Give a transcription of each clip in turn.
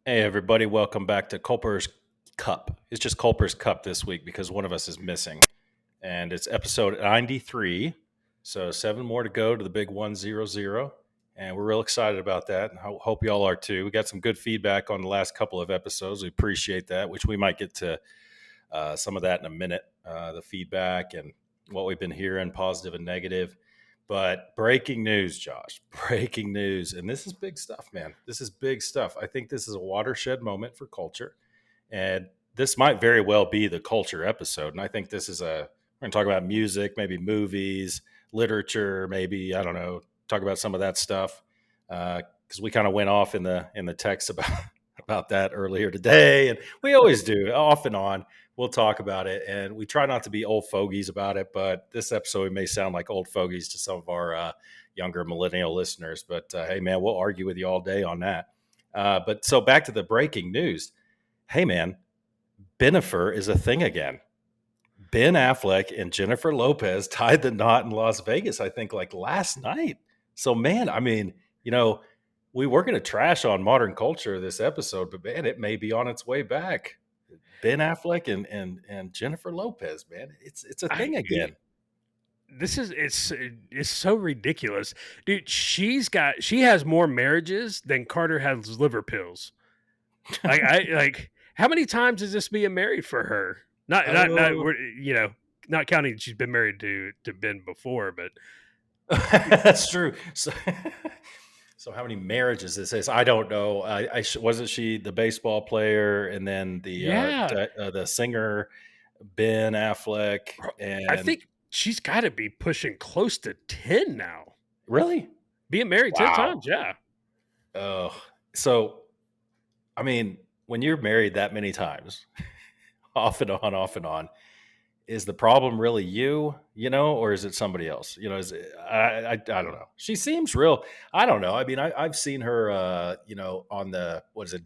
Hey, everybody, welcome back to Culper's Cup. It's just Culper's Cup this week because one of us is missing. And it's episode 93. So 7 more to go to the big 100. And we're real excited about that. And I hope y'all are too. We got some good feedback on the last couple of episodes. We appreciate that, which we might get to some of that in a minute, the feedback and what we've been hearing, positive and negative. But breaking news, Josh, breaking news. And this is big stuff, man. This is big stuff. I think this is a watershed moment for culture. And this might very well be the culture episode. And I think this is we're going to talk about music, maybe movies, literature, maybe, I don't know, talk about some of that stuff. Because we kind of went off in the text about that earlier today. And we always do, off and on. We'll talk about it, and we try not to be old fogies about it, but this episode may sound like old fogies to some of our younger millennial listeners. But hey, man, we'll argue with you all day on that. But so back to the breaking news. Hey, man, Benifer is a thing again. Ben Affleck and Jennifer Lopez tied the knot in Las Vegas, I think, like last night. So, man, I mean, we were going to trash on modern culture this episode, but man, it may be on its way back. Ben Affleck and Jennifer Lopez, man, it's a thing again. It's so ridiculous, dude. She has more marriages than Carter has liver pills. Like how many times is this being married for her? Not not counting she's been married to Ben before, but that's true. So how many marriages this is? I don't know. Wasn't she the baseball player and then the singer Ben Affleck? And I think she's got to be pushing close to 10 now. Really? Being married 10 times, yeah. Oh, so I mean, when you're married that many times, off and on, is the problem really you, or is it somebody else? I don't know. She seems real. I don't know. I mean, I've seen her, on what is it?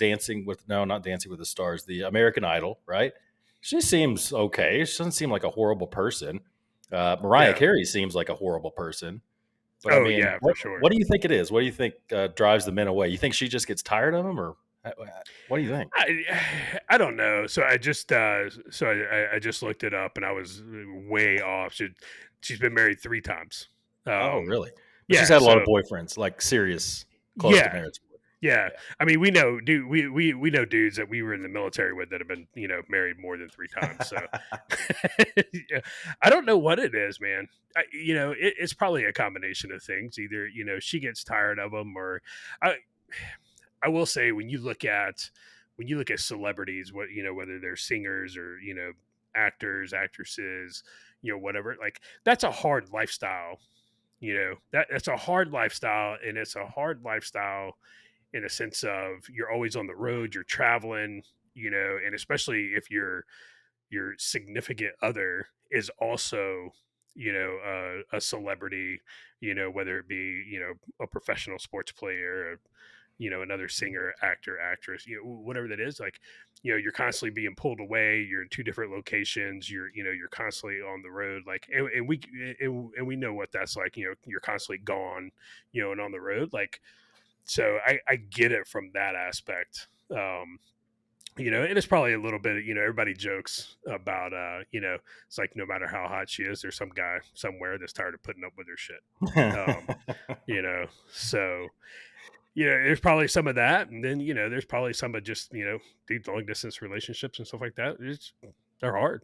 Not Dancing with the Stars, the American Idol, right? She seems okay. She doesn't seem like a horrible person. Mariah Carey seems like a horrible person. But I mean, for sure. What do you think it is? What do you think drives the men away? You think she just gets tired of him, or what do you think? I don't know. So I just I just looked it up and I was way off. She's been married 3 times. Oh, really? But she's had a lot of boyfriends, like serious, close to marriage. Yeah. I mean, we know dudes that we were in the military with that have been, married more than 3 times. So I don't know what it is, man. It's probably a combination of things. Either, she gets tired of them, or I will say when you look at celebrities, whether they're singers or, actors, actresses, whatever, like that's a hard lifestyle. That's a hard lifestyle, and it's a hard lifestyle in a sense of you're always on the road, you're traveling, and especially if your significant other is also, a celebrity, whether it be, a professional sports player, another singer, actor, actress, whatever that is, like, you're constantly being pulled away. You're in 2 different locations. You're constantly on the road. Like, and we know what that's like. You're constantly gone, and on the road. Like, so I get it from that aspect. And it's probably a little bit, everybody jokes about, it's like no matter how hot she is, there's some guy somewhere that's tired of putting up with her shit. So, there's probably some of that. And then, there's probably some of just, deep long distance relationships and stuff like that. They're hard.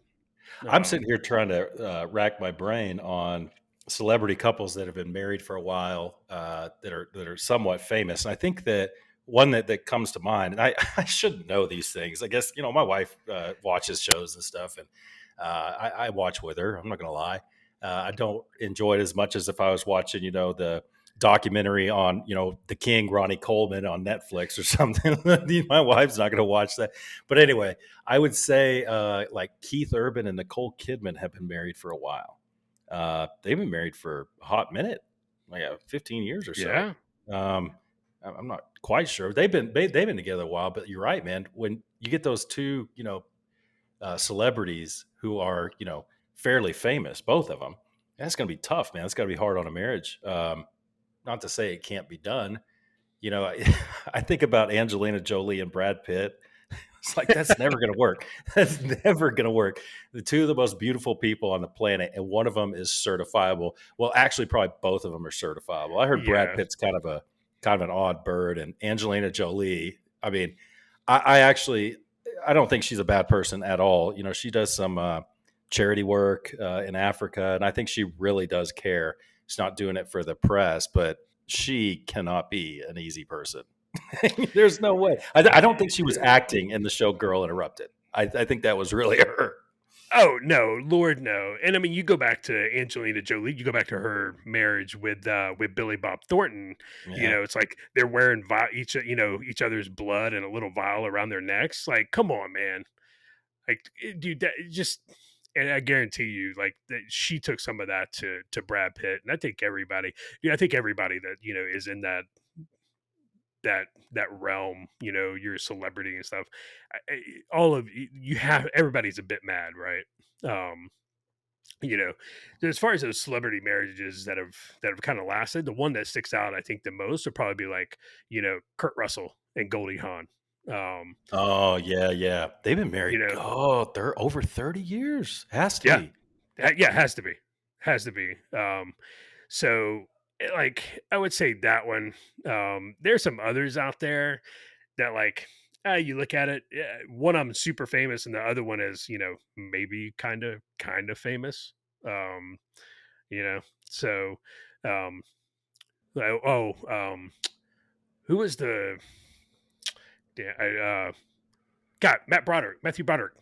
I'm sitting here trying to rack my brain on celebrity couples that have been married for a while that are somewhat famous. And I think that one that comes to mind, and I shouldn't know these things. I guess, my wife watches shows and stuff, and I watch with her. I'm not going to lie. I don't enjoy it as much as if I was watching, the documentary on, the King, Ronnie Coleman on Netflix or something. My wife's not going to watch that. But anyway, I would say like Keith Urban and Nicole Kidman have been married for a while. They've been married for a hot minute, like 15 years or so. Yeah. I'm not quite sure. They've been together a while, but you're right, man. When you get those two, celebrities who are, fairly famous, both of them, that's going to be tough, man. It's got to be hard on a marriage. Not to say it can't be done, You know, I think about Angelina Jolie and Brad Pitt. It's like that's never going to work. That's never going to work. The two of the most beautiful people on the planet, and one of them is certifiable. Well, actually, probably both of them are certifiable. I heard Brad Yeah, Pitt's kind of an odd bird, and Angelina Jolie. I mean, I actually I don't think she's a bad person at all. You know, she does some charity work in Africa, and I think she really does care. She's not doing it for the press, but she cannot be an easy person. There's no way. I don't think she was acting in the show Girl Interrupted. I think that was really her. oh no, Lord no. And I mean, you go back to Angelina Jolie, you go back to her marriage with Billy Bob Thornton. You Yeah. know, it's like they're wearing each other's blood and a little vial around their necks. Like, come on, man. Like, dude, that just. And I guarantee you, like that, she took some of that to Brad Pitt, and I think everybody, I think everybody that is in that realm, you're a celebrity and stuff. All of you have everybody's a bit mad, right? Um, you know, as far as those celebrity marriages that have kind of lasted, the one that sticks out, I think, the most would probably be like Kurt Russell and Goldie Hawn. Um, Oh yeah, yeah. They've been married. you know, Oh, they're over 30 years. Has to yeah, be. yeah, has to be. So like I would say that one. There's some others out there that like you look at it, one of them super famous and the other one is maybe kind of famous. um you know so um who was the yeah Matthew Broderick,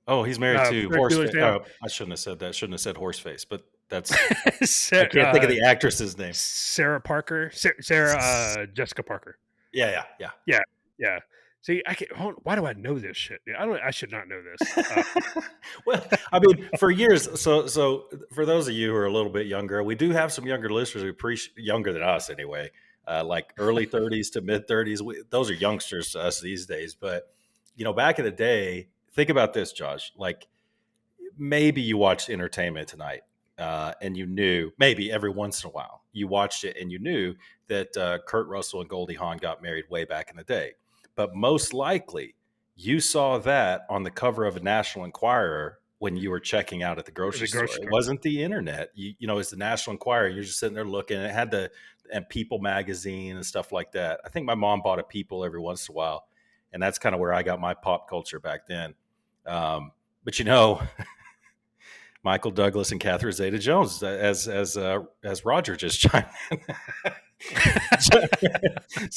Oh, he's married to Ferris Bueller's Horseface. Day Off. Oh, I shouldn't have said that. Shouldn't have said Horseface, but that's I Sarah, can't think of the actress's name. Sarah Parker, Sarah Jessica Parker. Yeah, yeah, yeah. Yeah, yeah. See, I can't. Why do I know this shit? I don't. I should not know this. Well, I mean, for years. So for those of you who are a little bit younger, we do have some younger listeners who appreciate younger than us anyway, like early 30s to mid 30s. Those are youngsters to us these days. But back in the day, think about this, Josh. Like maybe you watched Entertainment Tonight, and you knew maybe every once in a while you watched it and you knew that Kurt Russell and Goldie Hawn got married way back in the day. But most likely, you saw that on the cover of a National Enquirer when you were checking out at the grocery The store. grocery It store. wasn't the internet. It's the National Enquirer. You're just sitting there looking. It had and People magazine and stuff like that. I think my mom bought a People every once in a while, and that's kind of where I got my pop culture back then. But Michael Douglas and Catherine Zeta-Jones as Roger just chimed in. So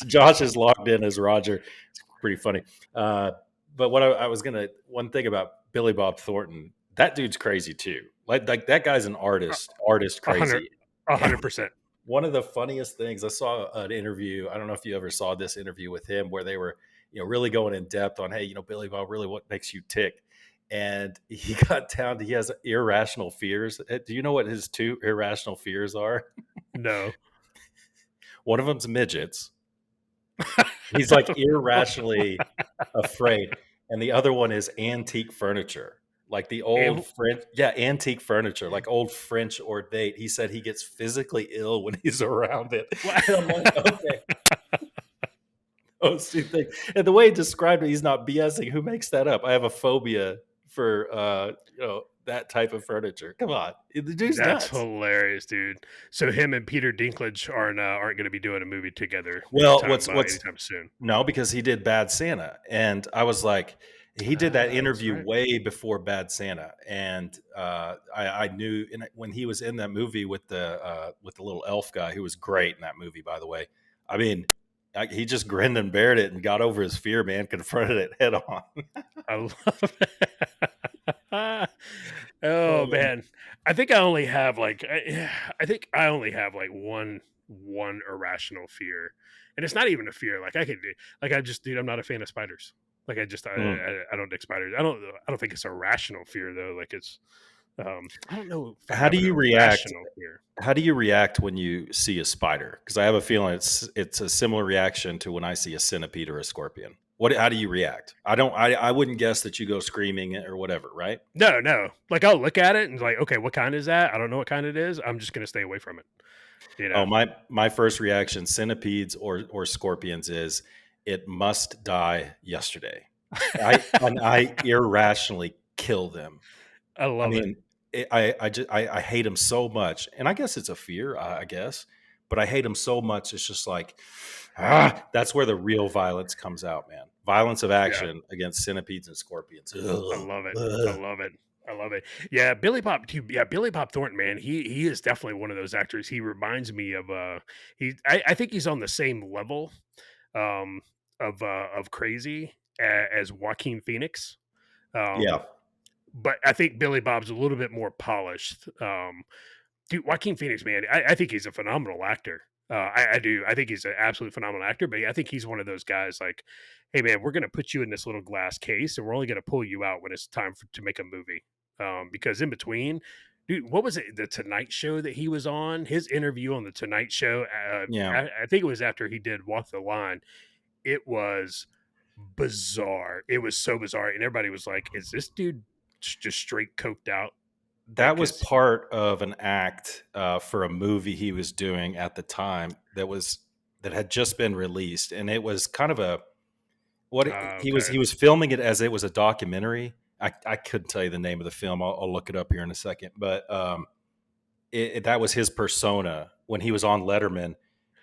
Josh is logged in as Roger. It's pretty funny. But what I was one thing about Billy Bob Thornton, that dude's crazy too. Like that guy's an artist crazy. 100%. One of the funniest things I saw an interview. I don't know if you ever saw this interview with him where they were, really going in depth on, hey, Billy Bob, really what makes you tick? And he got down to he has irrational fears. Do you know what his two irrational fears are? No. One of them's midgets. He's like irrationally afraid. And the other one is antique furniture. Like the old French, antique furniture, like old French ornate. He said he gets physically ill when he's around it. And I'm like, okay. Those two things. And the way he described it, he's not BSing. Who makes that up? I have a phobia for that type of furniture. Come on, the dude's That's nuts. hilarious, dude. So him and Peter Dinklage aren't going to be doing a movie together. Well, anytime soon? No, because he did Bad Santa, and I was like, he did that interview right. way before Bad Santa, and I knew when he was in that movie with the little elf guy, who was great in that movie, by the way. I mean, he just grinned and bared it and got over his fear, man. Confronted it head on. I love it. Oh man, I think I only have like one irrational fear, and it's not even a fear. Like dude, I'm not a fan of spiders. Like I don't dig spiders. I don't think it's a rational fear though. Like it's I don't know. How do you react? How do you react when you see a spider? Because I have a feeling it's a similar reaction to when I see a centipede or a scorpion. How do you react? I wouldn't guess that you go screaming or whatever, right? No. Like I'll look at it and like, okay, what kind is that? I don't know what kind it is. I'm just gonna stay away from it. You Oh, know, my first reaction, centipedes or scorpions, is it must die yesterday. I irrationally kill them. I I love it. mean, I hate them so much, and I guess it's a fear, I guess, but I hate them so much. It's just like, that's where the real violence comes out, man. Violence of Yeah, action against centipedes and scorpions. I Ugh, love it. I ugh. love it. I love it. Yeah, Billy Bob too. Yeah, Billy Bob Thornton, man. He is definitely one of those actors. He reminds me of I think he's on the same level um of crazy as Joaquin Phoenix. Um Yeah, but I think Billy Bob's a little bit more polished. Dude, Joaquin Phoenix, man, I think he's a phenomenal actor. I do. I think he's an absolute phenomenal actor, but I think he's one of those guys like, hey, man, we're going to put you in this little glass case and we're only going to pull you out when it's time to make a movie. Because in between, dude, what was it? The Tonight Show that he was on, his interview on the Tonight Show. yeah. I think it was after he did Walk the Line. It was bizarre. It was so bizarre. And everybody was like, is this dude just straight coked out? Like, That was cause, part of an act for a movie he was doing at the time that had just been released, and it was kind of a okay. he was filming it as it was a documentary. I couldn't tell you the name of the film. I'll look it up here in a second, but that was his persona when he was on Letterman,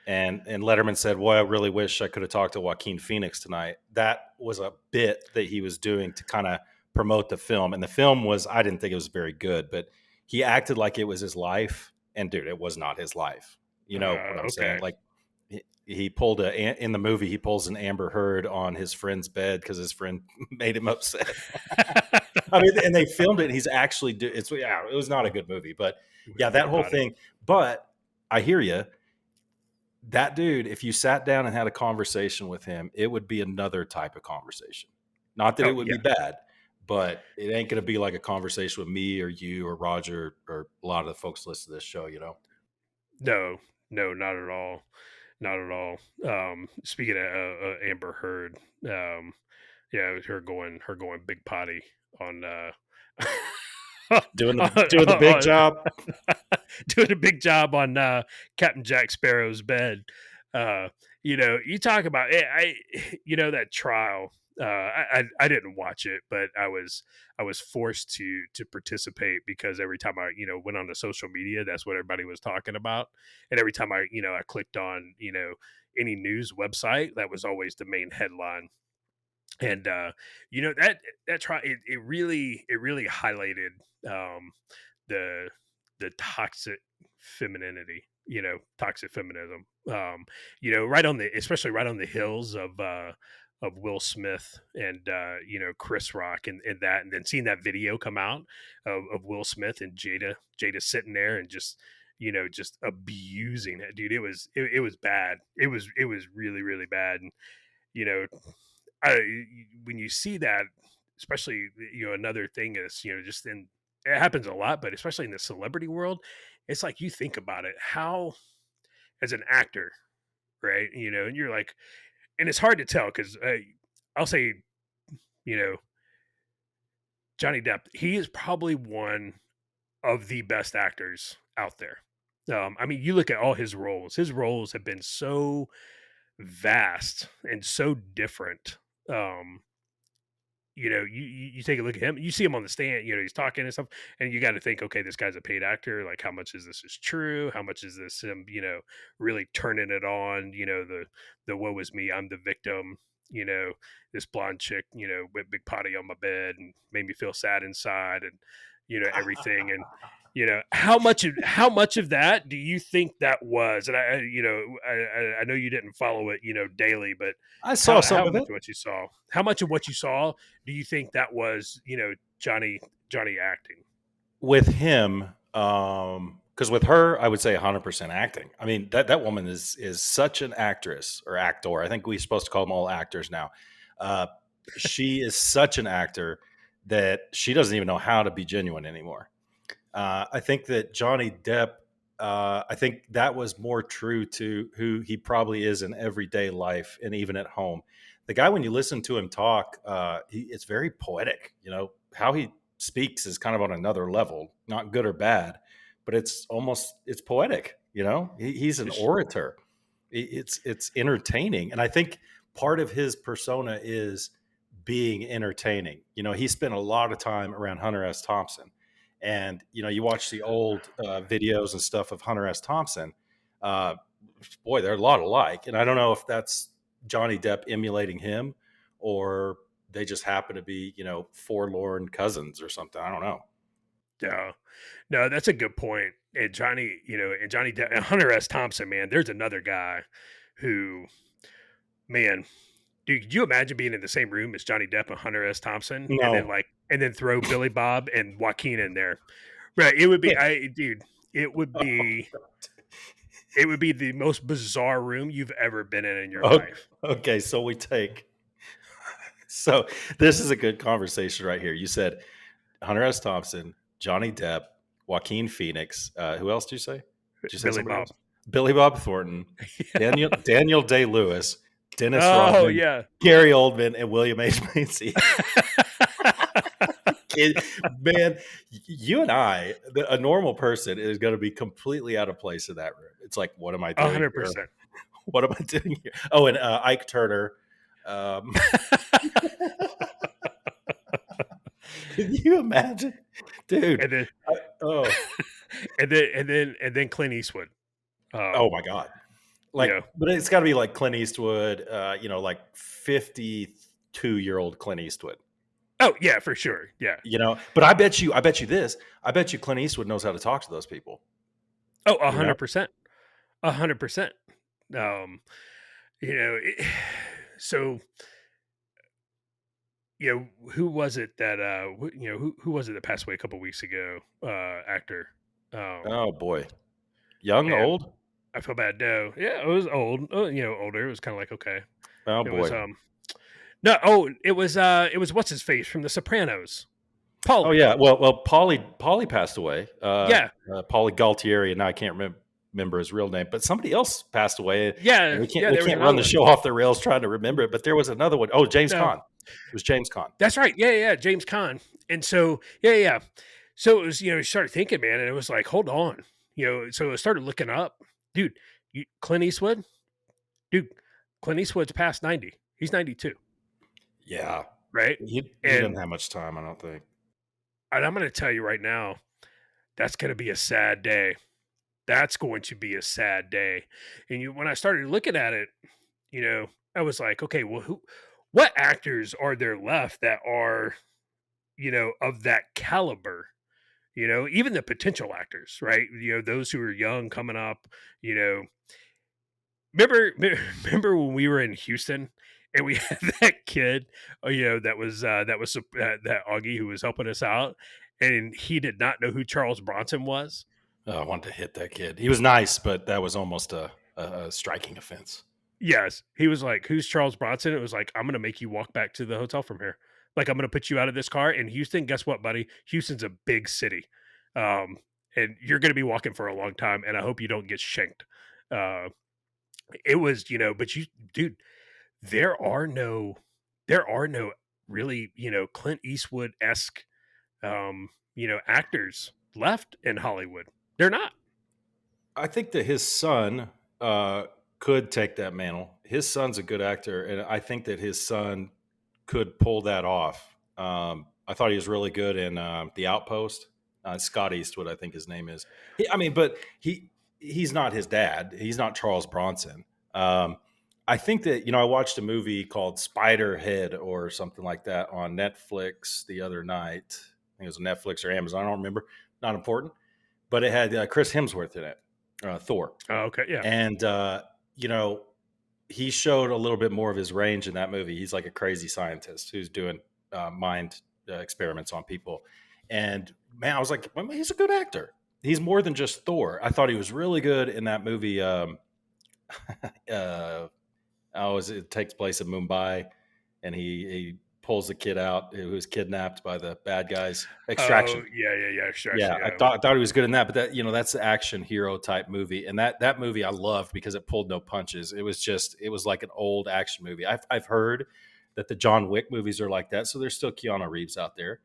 and Letterman said, "Boy, I really wish I could have talked to Joaquin Phoenix tonight." That was a bit that he was doing to kind of promote the film, and the film was I didn't think it was very good, but he acted like it was his life, and dude, it was not his life. You know what I'm saying? Okay. Like he pulled in the movie he pulls an Amber Heard on his friend's bed because his friend made him upset. I mean, and they filmed it. And he's actually it's yeah, it was not a good movie, but yeah, that Big whole potty. thing. But I hear you. That dude, if you sat down and had a conversation with him, it would be another type of conversation. Not that it Oh would be yeah. bad, but it ain't going to be like a conversation with me or you or Roger or a lot of the folks listening to this show. You know, No, no, not at all. Not at all. Speaking of Amber Heard, yeah, her going big potty on doing the big on- job. doing a big job on Captain Jack Sparrow's bed. Uh, you talk about that trial. I didn't watch it, but I was forced to participate because every time I went on to social media, that's what everybody was talking about, and every time I clicked on any news website, that was always the main headline. And that trial, it really highlighted um, the toxic femininity, toxic feminism, right on the especially right on the heels of Will Smith and Chris Rock and that, and then seeing that video come out of Will Smith and Jada sitting there and just abusing it, dude. It was bad. It was really really bad. And you know when you see that, especially another thing is just in it happens a lot, but especially in the celebrity world, it's like you think about it, how as an actor, right? And you're like, and it's hard to tell because I'll say, you know, Johnny Depp, he is probably one of the best actors out there. I mean, you look at all his roles. His roles have been so vast and so different. Um, you take a look at him, you see him on the stand, he's talking and stuff, and you got to think, okay, this guy's a paid actor. Like, how much is this is true? How much is this him, really turning it on? The woe is me, I'm the victim. You know, this blonde chick, went big potty on my bed and made me feel sad inside, and everything. And how much of that do you think that was? And I know you didn't follow it, daily, but I saw how some of much it. of what you saw? How much of what you saw do you think that was, Johnny acting? With him, because with her, I would say 100% acting. I mean, that woman is such an actress or actor. I think we're supposed to call them all actors now. Uh, she is such an actor that she doesn't even know how to be genuine anymore. I think that Johnny Depp, I think that was more true to who he probably is in everyday life and even at home. The guy, when you listen to him talk, it's very poetic. You know, how he speaks is kind of on another level, not good or bad, but it's poetic. He's an orator. It's entertaining, and I think part of his persona is being entertaining. He spent a lot of time around Hunter S. Thompson, and you watch the old videos and stuff of Hunter S. Thompson. Uh, Boy, they're a lot alike, and I don't know if that's Johnny Depp emulating him, or they just happen to be forlorn cousins or something. I don't know. Yeah. No, that's a good point. And Johnny Depp and Hunter S. Thompson, man, there's another guy who, man, dude, could you imagine being in the same room as Johnny Depp and Hunter S. Thompson, No. and then throw Billy Bob and Joaquin in there? Right. It would be, dude, it would be, it would be the most bizarre room you've ever been in your life. Okay, so so this is a good conversation right here. You said Hunter S. Thompson, Johnny Depp, Joaquin Phoenix. Who else did you say? Did you say Billy Bob. else? Billy Bob Thornton, Daniel Day-Lewis, Dennis Oh, Rodman, yeah. Gary Oldman, and William H. Macy. Man, you and I, a normal person, is going to be completely out of place in that room. It's like, what am I doing? 100%. Here? What am I doing here? Oh, and Ike Turner. Can you imagine, dude? And then, and then Clint Eastwood. Oh my God! But it's got to be like Clint Eastwood. Like 52-year-old Clint Eastwood. Oh yeah, for sure. Yeah. But I bet you Clint Eastwood knows how to talk to those people. Oh, 100%. 100%. So, who was it that, who was it that passed away a couple weeks ago? Actor. Oh boy. Young, old? I feel bad. No. Yeah, it was old. Older. It was kind of like, okay. Oh It boy. was, it was what's his face from The Sopranos. Paulie. Oh yeah. Well, Paulie passed away. Paulie Galtieri, and now I can't remember his real name, but somebody else passed away. Yeah. We can't run the show off the rails trying to remember it, but there was another one. Oh, James Caan. It was James Caan. That's right. Yeah, James Caan. And so, yeah. So it was, you started thinking, man, and it was like, hold on. So I started looking up. Dude, Clint Eastwood? Dude, Clint Eastwood's past 90. He's 92. Yeah. Right? He didn't have much time, I don't think. And I'm going to tell you right now, that's going to be a sad day. That's going to be a sad day. And when I started looking at it, I was like, okay, well, what actors are there left that are, of that caliber? Even the potential actors, right? Those who are young coming up, remember when we were in Houston and we had that kid, that was that Augie who was helping us out, and he did not know who Charles Bronson was. I wanted to hit that kid. He was nice, but that was almost a striking offense. Yes. He was like, who's Charles Bronson? It was like, I'm going to make you walk back to the hotel from here. Like, I'm going to put you out of this car in Houston. Guess what, buddy? Houston's a big city. And you're going to be walking for a long time, and I hope you don't get shanked. It was, but dude, there are no really, Clint Eastwood-esque, actors left in Hollywood. They're not. I think that his son could take that mantle. His son's a good actor, and I think that his son could pull that off. I thought he was really good in The Outpost. Scott Eastwood, I think his name is. But he's not his dad. He's not Charles Bronson. I think that, I watched a movie called Spiderhead or something like that on Netflix the other night. I think it was Netflix or Amazon. I don't remember. Not important. But it had Chris Hemsworth in it, Thor. Oh, okay, yeah. And, he showed a little bit more of his range in that movie. He's like a crazy scientist who's doing mind experiments on people. And, man, I was like, well, he's a good actor. He's more than just Thor. I thought he was really good in that movie. It takes place in Mumbai, and he pulls the kid out who was kidnapped by the bad guys. Extraction. Oh, yeah. Extraction. Yeah, I thought he was good in that, but that that's the action hero type movie, and that movie I loved because it pulled no punches. It was like an old action movie. I've heard that the John Wick movies are like that, so there's still Keanu Reeves out there.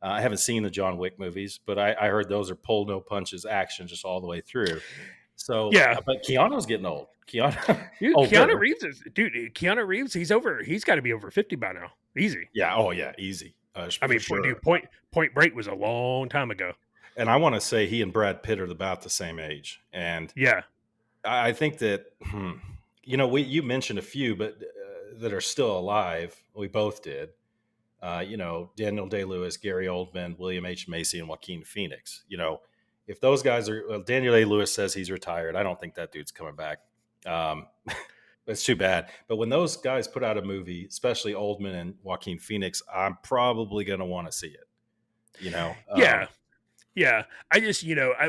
I haven't seen the John Wick movies, but I heard those are pull no punches action just all the way through. So, Yeah. but Keanu's getting old. Keanu Dude, Keanu older. Reeves is dude. Keanu Reeves, he's got to be over 50 by now, easy. Yeah. Oh yeah. Easy. I For mean, sure. Point Break was a long time ago. And I want to say he and Brad Pitt are about the same age. And Yeah, I think that, you mentioned a few, but that are still alive. We both did. Daniel Day-Lewis, Gary Oldman, William H. Macy, and Joaquin Phoenix. If those guys are, well, Daniel Day-Lewis says he's retired. I don't think that dude's coming back. Um, it's too bad. But when those guys put out a movie, especially Oldman and Joaquin Phoenix, I'm probably going to want to see it. yeah, yeah. I just I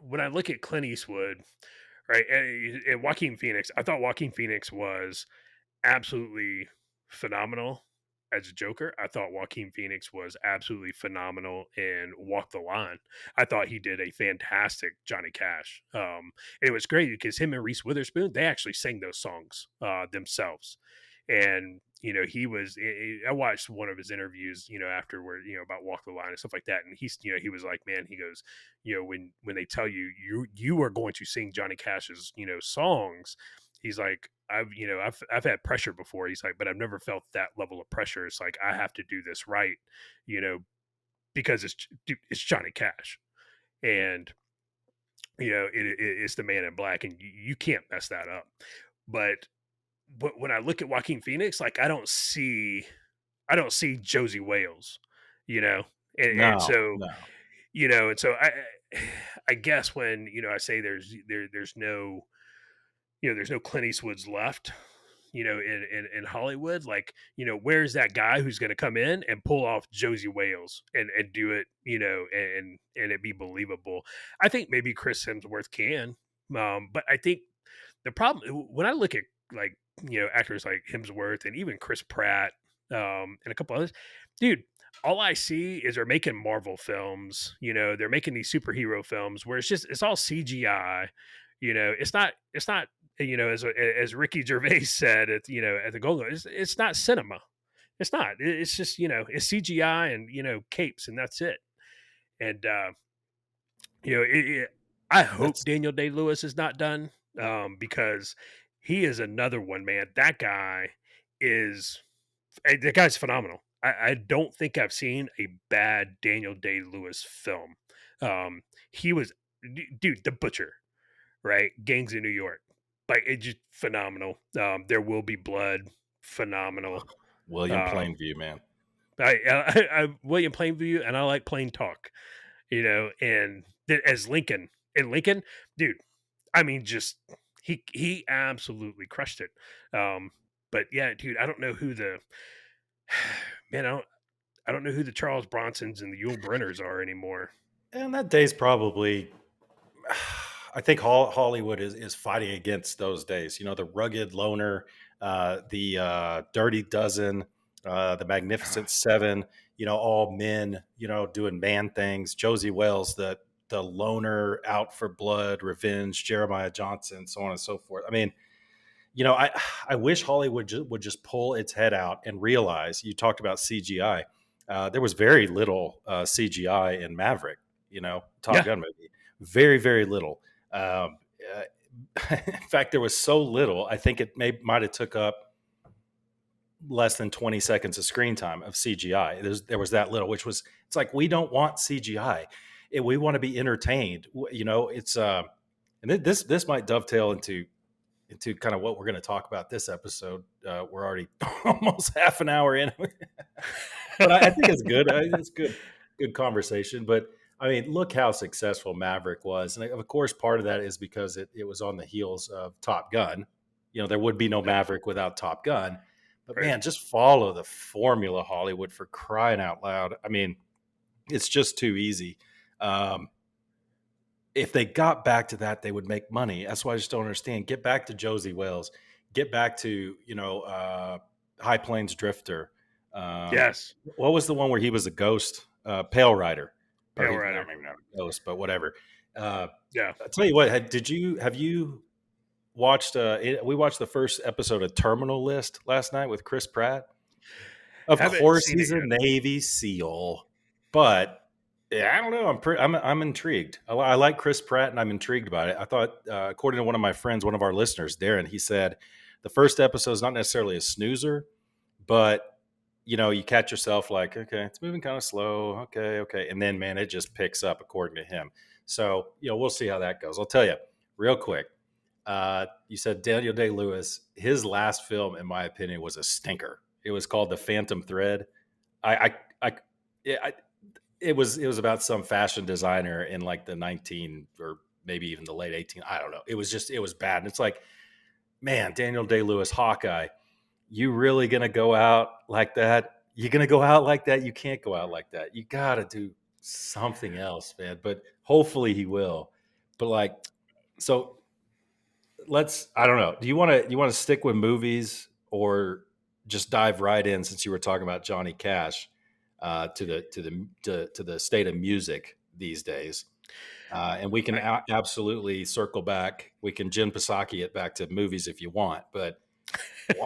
when I look at Clint Eastwood, right, and Joaquin Phoenix, I thought Joaquin Phoenix was absolutely phenomenal as a Joker. I thought Joaquin Phoenix was absolutely phenomenal in Walk the Line. I thought he did a fantastic Johnny Cash. And it was great because him and Reese Witherspoon, they actually sang those songs themselves. And he was. I watched one of his interviews, afterward, about Walk the Line and stuff like that. And he was like, man, he goes, when they tell you are going to sing Johnny Cash's, songs, he's like, I've had pressure before. He's like, but I've never felt that level of pressure. It's like I have to do this right, you know, because it's Johnny Cash, and it's the Man in Black, and you can't mess that up. But when I look at Joaquin Phoenix, like I don't see Josie Wales, you know, and No, so no. and so I guess when I say there's no there's no Clint Eastwoods left, in Hollywood. Like, where's that guy who's going to come in and pull off Josie Wales and do it, and it be believable? I think maybe Chris Hemsworth can, but I think the problem when I look at like actors like Hemsworth and even Chris Pratt, and a couple others, dude. All I see is they're making Marvel films. They're making these superhero films where it's all CGI. It's not as Ricky Gervais said at at the Golden, it's not cinema. It's not. It's just it's CGI and capes, and that's it. And I hope That's Daniel Day Lewis is not done, because he is another one, man. That guy's phenomenal. I don't think I've seen a bad Daniel Day Lewis film. He was, dude, The Butcher, right? Gangs in New York, like it just phenomenal. There Will Be Blood, phenomenal. William Um, Plainview, man. William Plainview, and I like Plain Talk, and as Lincoln and Lincoln, dude. I mean, just he absolutely crushed it. But yeah, dude, I don't know who the man. I don't know who the Charles Bronsons and the Yul Brenners are anymore. And that day's probably, I think Hollywood is fighting against those days. The rugged loner, the Dirty Dozen, the Magnificent Seven. All men. Doing man things. Josie Wales, the loner out for blood, revenge. Jeremiah Johnson, so on and so forth. I mean, I wish Hollywood would just pull its head out and realize. You talked about CGI. There was very little CGI in Maverick. Top Yeah, Gun movie. Very, very little. In fact, there was so little. I think it might have took up less than 20 seconds of screen time of CGI. There was that little, which was, it's like, we don't want CGI. We want to be entertained. It's and this might dovetail into kind of what we're going to talk about this episode. We're already almost half an hour in, but I think it's good. It's good conversation. But I mean, look how successful Maverick was, and of course, part of that is because it was on the heels of Top Gun. There would be no yep, Maverick without Top Gun. But right. man, just follow the formula, Hollywood, for crying out loud. I mean, it's just too easy. Um, if they got back to that, they would make money. That's why I just don't understand. Get back to Josie Wales. Get back to High Plains Drifter. Um, Yes, what was the one where he was a ghost? Pale Rider, or Pale he's Rider. not maybe not a ghost, but whatever. Uh, Yeah, I tell you what, have you watched? We watched the first episode of Terminal List last night with Chris Pratt. Of haven't course, seen it he's a yet. Navy SEAL, but Yeah, I don't know. I'm intrigued. I like Chris Pratt, and I'm intrigued by it. I thought, according to one of my friends, one of our listeners, Darren, he said the first episode is not necessarily a snoozer, but you catch yourself like, okay, it's moving kind of slow. Okay, okay, and then man, it just picks up according to him. So we'll see how that goes. I'll tell you real quick. You said Daniel Day-Lewis. His last film, in my opinion, was a stinker. It was called The Phantom Thread. I yeah, it was about some fashion designer in like the 19 or maybe even the late 18. I don't know. It was bad. And it's like, man, Daniel Day-Lewis, Hawkeye, you really gonna go out like that? You gonna go out like that? You can't go out like that. You gotta do something else, man. But hopefully he will. But like, so I don't know. Do you want to stick with movies or just dive right in since you were talking about Johnny Cash to the state of music these days? And we can absolutely circle back. We can Jin Pasaki it back to movies if you want, but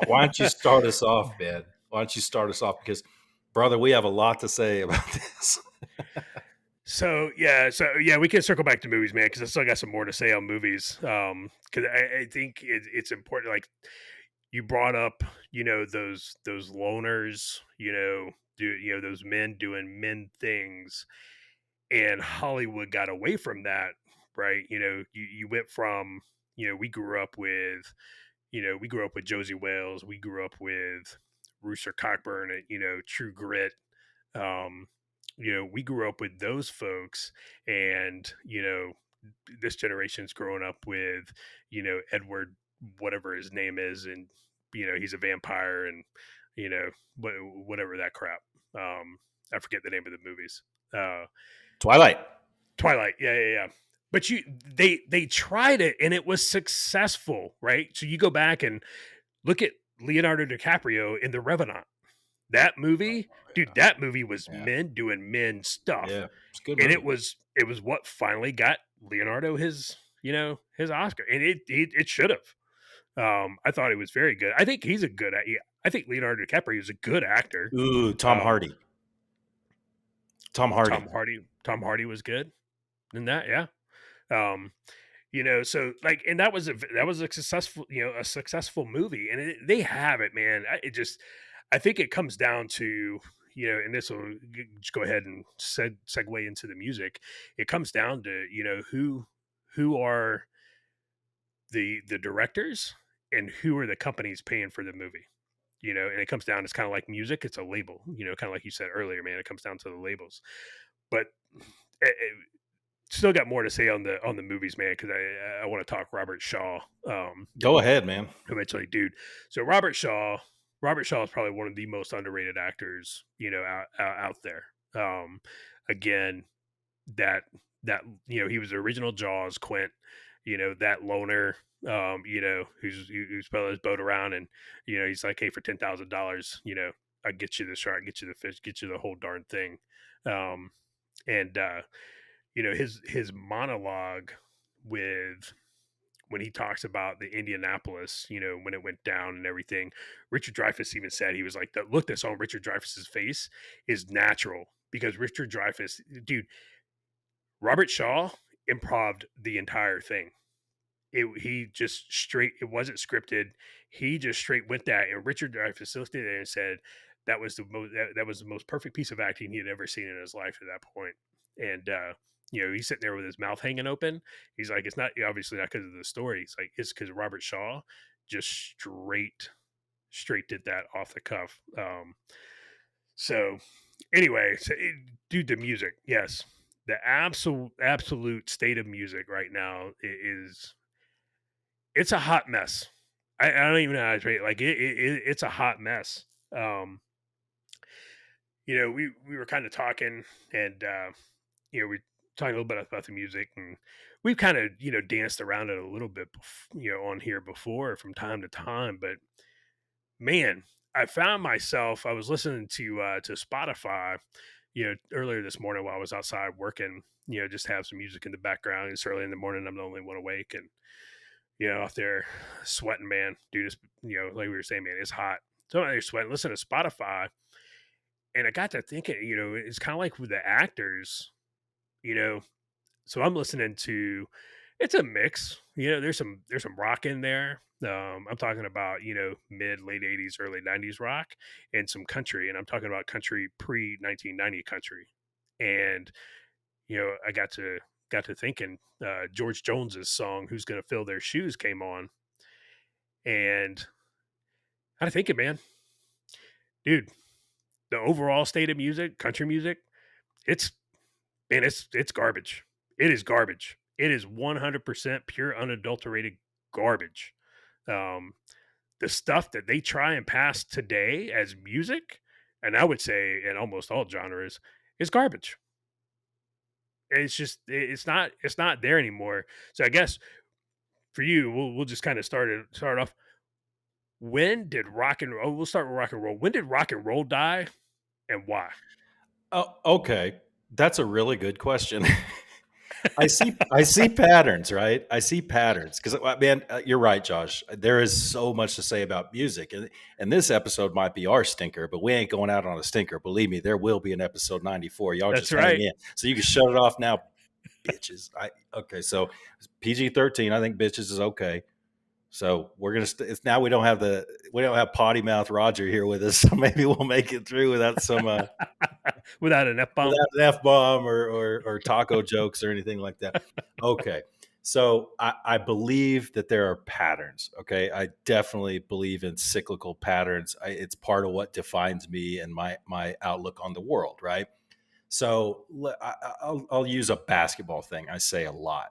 why don't you start us off, man? Why don't you start us off? Because, brother, we have a lot to say about this. So yeah, we can circle back to movies, man, because I still got some more to say on movies. Because I think it's important. Like you brought up, those loners, those men doing men things, and Hollywood got away from that, right? You went from, we grew up with Josie Wales, we grew up with Rooster Cockburn, and True Grit. Um, we grew up with those folks, and this generation's growing up with Edward, whatever his name is, and he's a vampire, and you know whatever that crap. I forget the name of the movies. Twilight. Twilight, yeah. But they tried it and it was successful, right? So you go back and look at Leonardo DiCaprio in The Revenant. That movie, dude, that movie was Yeah. men doing men stuff. Yeah. It's a good And movie. it was what finally got Leonardo his Oscar. And it should have. I thought it was very good. I think he's a good I think Leonardo DiCaprio is a good actor. Ooh, Tom Hardy. Tom Hardy. Tom Hardy was good in that, yeah. Um, so like, and that was a successful movie, and they have it, man. I think it comes down to, and this will just go ahead and segue into the music. It comes down to, who are the directors and who are the companies paying for the movie. And it comes down, it's kind of like music, it's a label, kind of like you said earlier, man, it comes down to the labels. But still got more to say on the movies, man, because I want to talk Robert Shaw. Go ahead, man. Eventually, dude. So Robert Shaw is probably one of the most underrated actors, out there. Again, that he was the original Jaws, Quint. That loner, who's pulling his boat around, and he's like, hey, for $10,000, I get you the shark, get you the fish, get you the whole darn thing. And his monologue with when he talks about the Indianapolis, when it went down and everything. Richard Dreyfuss even said, he was like, the look that's on Richard Dreyfuss's face is natural, because Richard Dreyfuss, dude, Robert Shaw improv'd the entire thing. He just straight, it wasn't scripted. He just straight went that, and Richard Dreyfuss looked at it and said that was that was the most perfect piece of acting he had ever seen in his life at that point. And he's sitting there with his mouth hanging open. He's like, it's not, obviously not because of the story. It's like, it's because Robert Shaw just straight did that off the cuff. So anyway, dude, the music, yes, the absolute state of music right now is, it's a hot mess. I don't even know how to say it. Like it's a hot mess. We were kind of talking, and we talking a little bit about the music, and we've kind of danced around it a little bit, on here before from time to time. But man, I found myself, I was listening to Spotify, earlier this morning while I was outside working. Just have some music in the background. It's early in the morning. I'm the only one awake, and out there sweating, man. Dude, it's, like we were saying, man, it's hot. So I'm out there sweating, listen to Spotify. And I got to thinking, it's kind of like with the actors, you know, so I'm listening to it's a mix. There's some rock in there. I'm talking about, mid late 80s, early 90s rock and some country. And I'm talking about country pre 1990 country. And, I got to thinking, George Jones's song "Who's Gonna Fill Their Shoes" came on, and I think it, man, dude, the overall state of music, country music, it's it's garbage. It is garbage. It is 100% pure, unadulterated garbage. Um, the stuff that they try and pass today as music, and I would say in almost all genres, is garbage. It's just it's not there anymore. So I guess for you, we'll just kind of start off. When did rock and roll? We'll start with rock and roll. When did rock and roll die, and why? Oh, okay. That's a really good question. I see patterns, right? I see patterns because, man, you're right, Josh. There is so much to say about music, and this episode might be our stinker, but we ain't going out on a stinker. Believe me, there will be an episode 94. Y'all That's just hang right. in, so you can shut it off now, bitches. Okay, so PG-13. I think bitches is okay. So we're gonna. It's now we don't have potty mouth Roger here with us, so maybe we'll make it through without some. Without an F bomb. Without an F bomb or taco jokes or anything like that. Okay. So I believe that there are patterns. Okay. I definitely believe in cyclical patterns. It's part of what defines me and my outlook on the world. Right. So I'll use a basketball thing. I say a lot.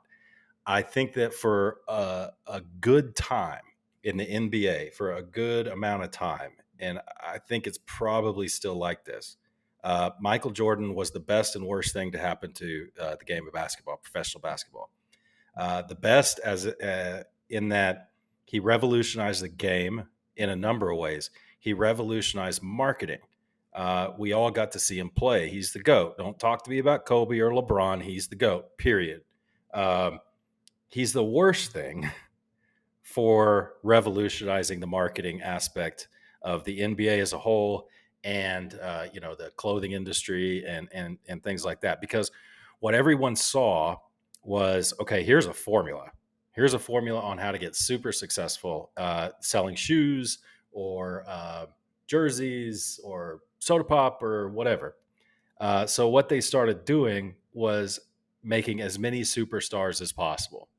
I think that for a good time in the NBA, for a good amount of time, and I think it's probably still like this. Michael Jordan was the best and worst thing to happen to the game of basketball, professional basketball. The best as in that he revolutionized the game in a number of ways. He revolutionized marketing. We all got to see him play. He's the GOAT. Don't talk to me about Kobe or LeBron. He's the GOAT, period. He's the worst thing for revolutionizing the marketing aspect of the NBA as a whole, and the clothing industry and things like that. Because what everyone saw was, okay, here's a formula. Here's a formula on how to get super successful selling shoes or jerseys or soda pop or whatever. So what they started doing was making as many superstars as possible.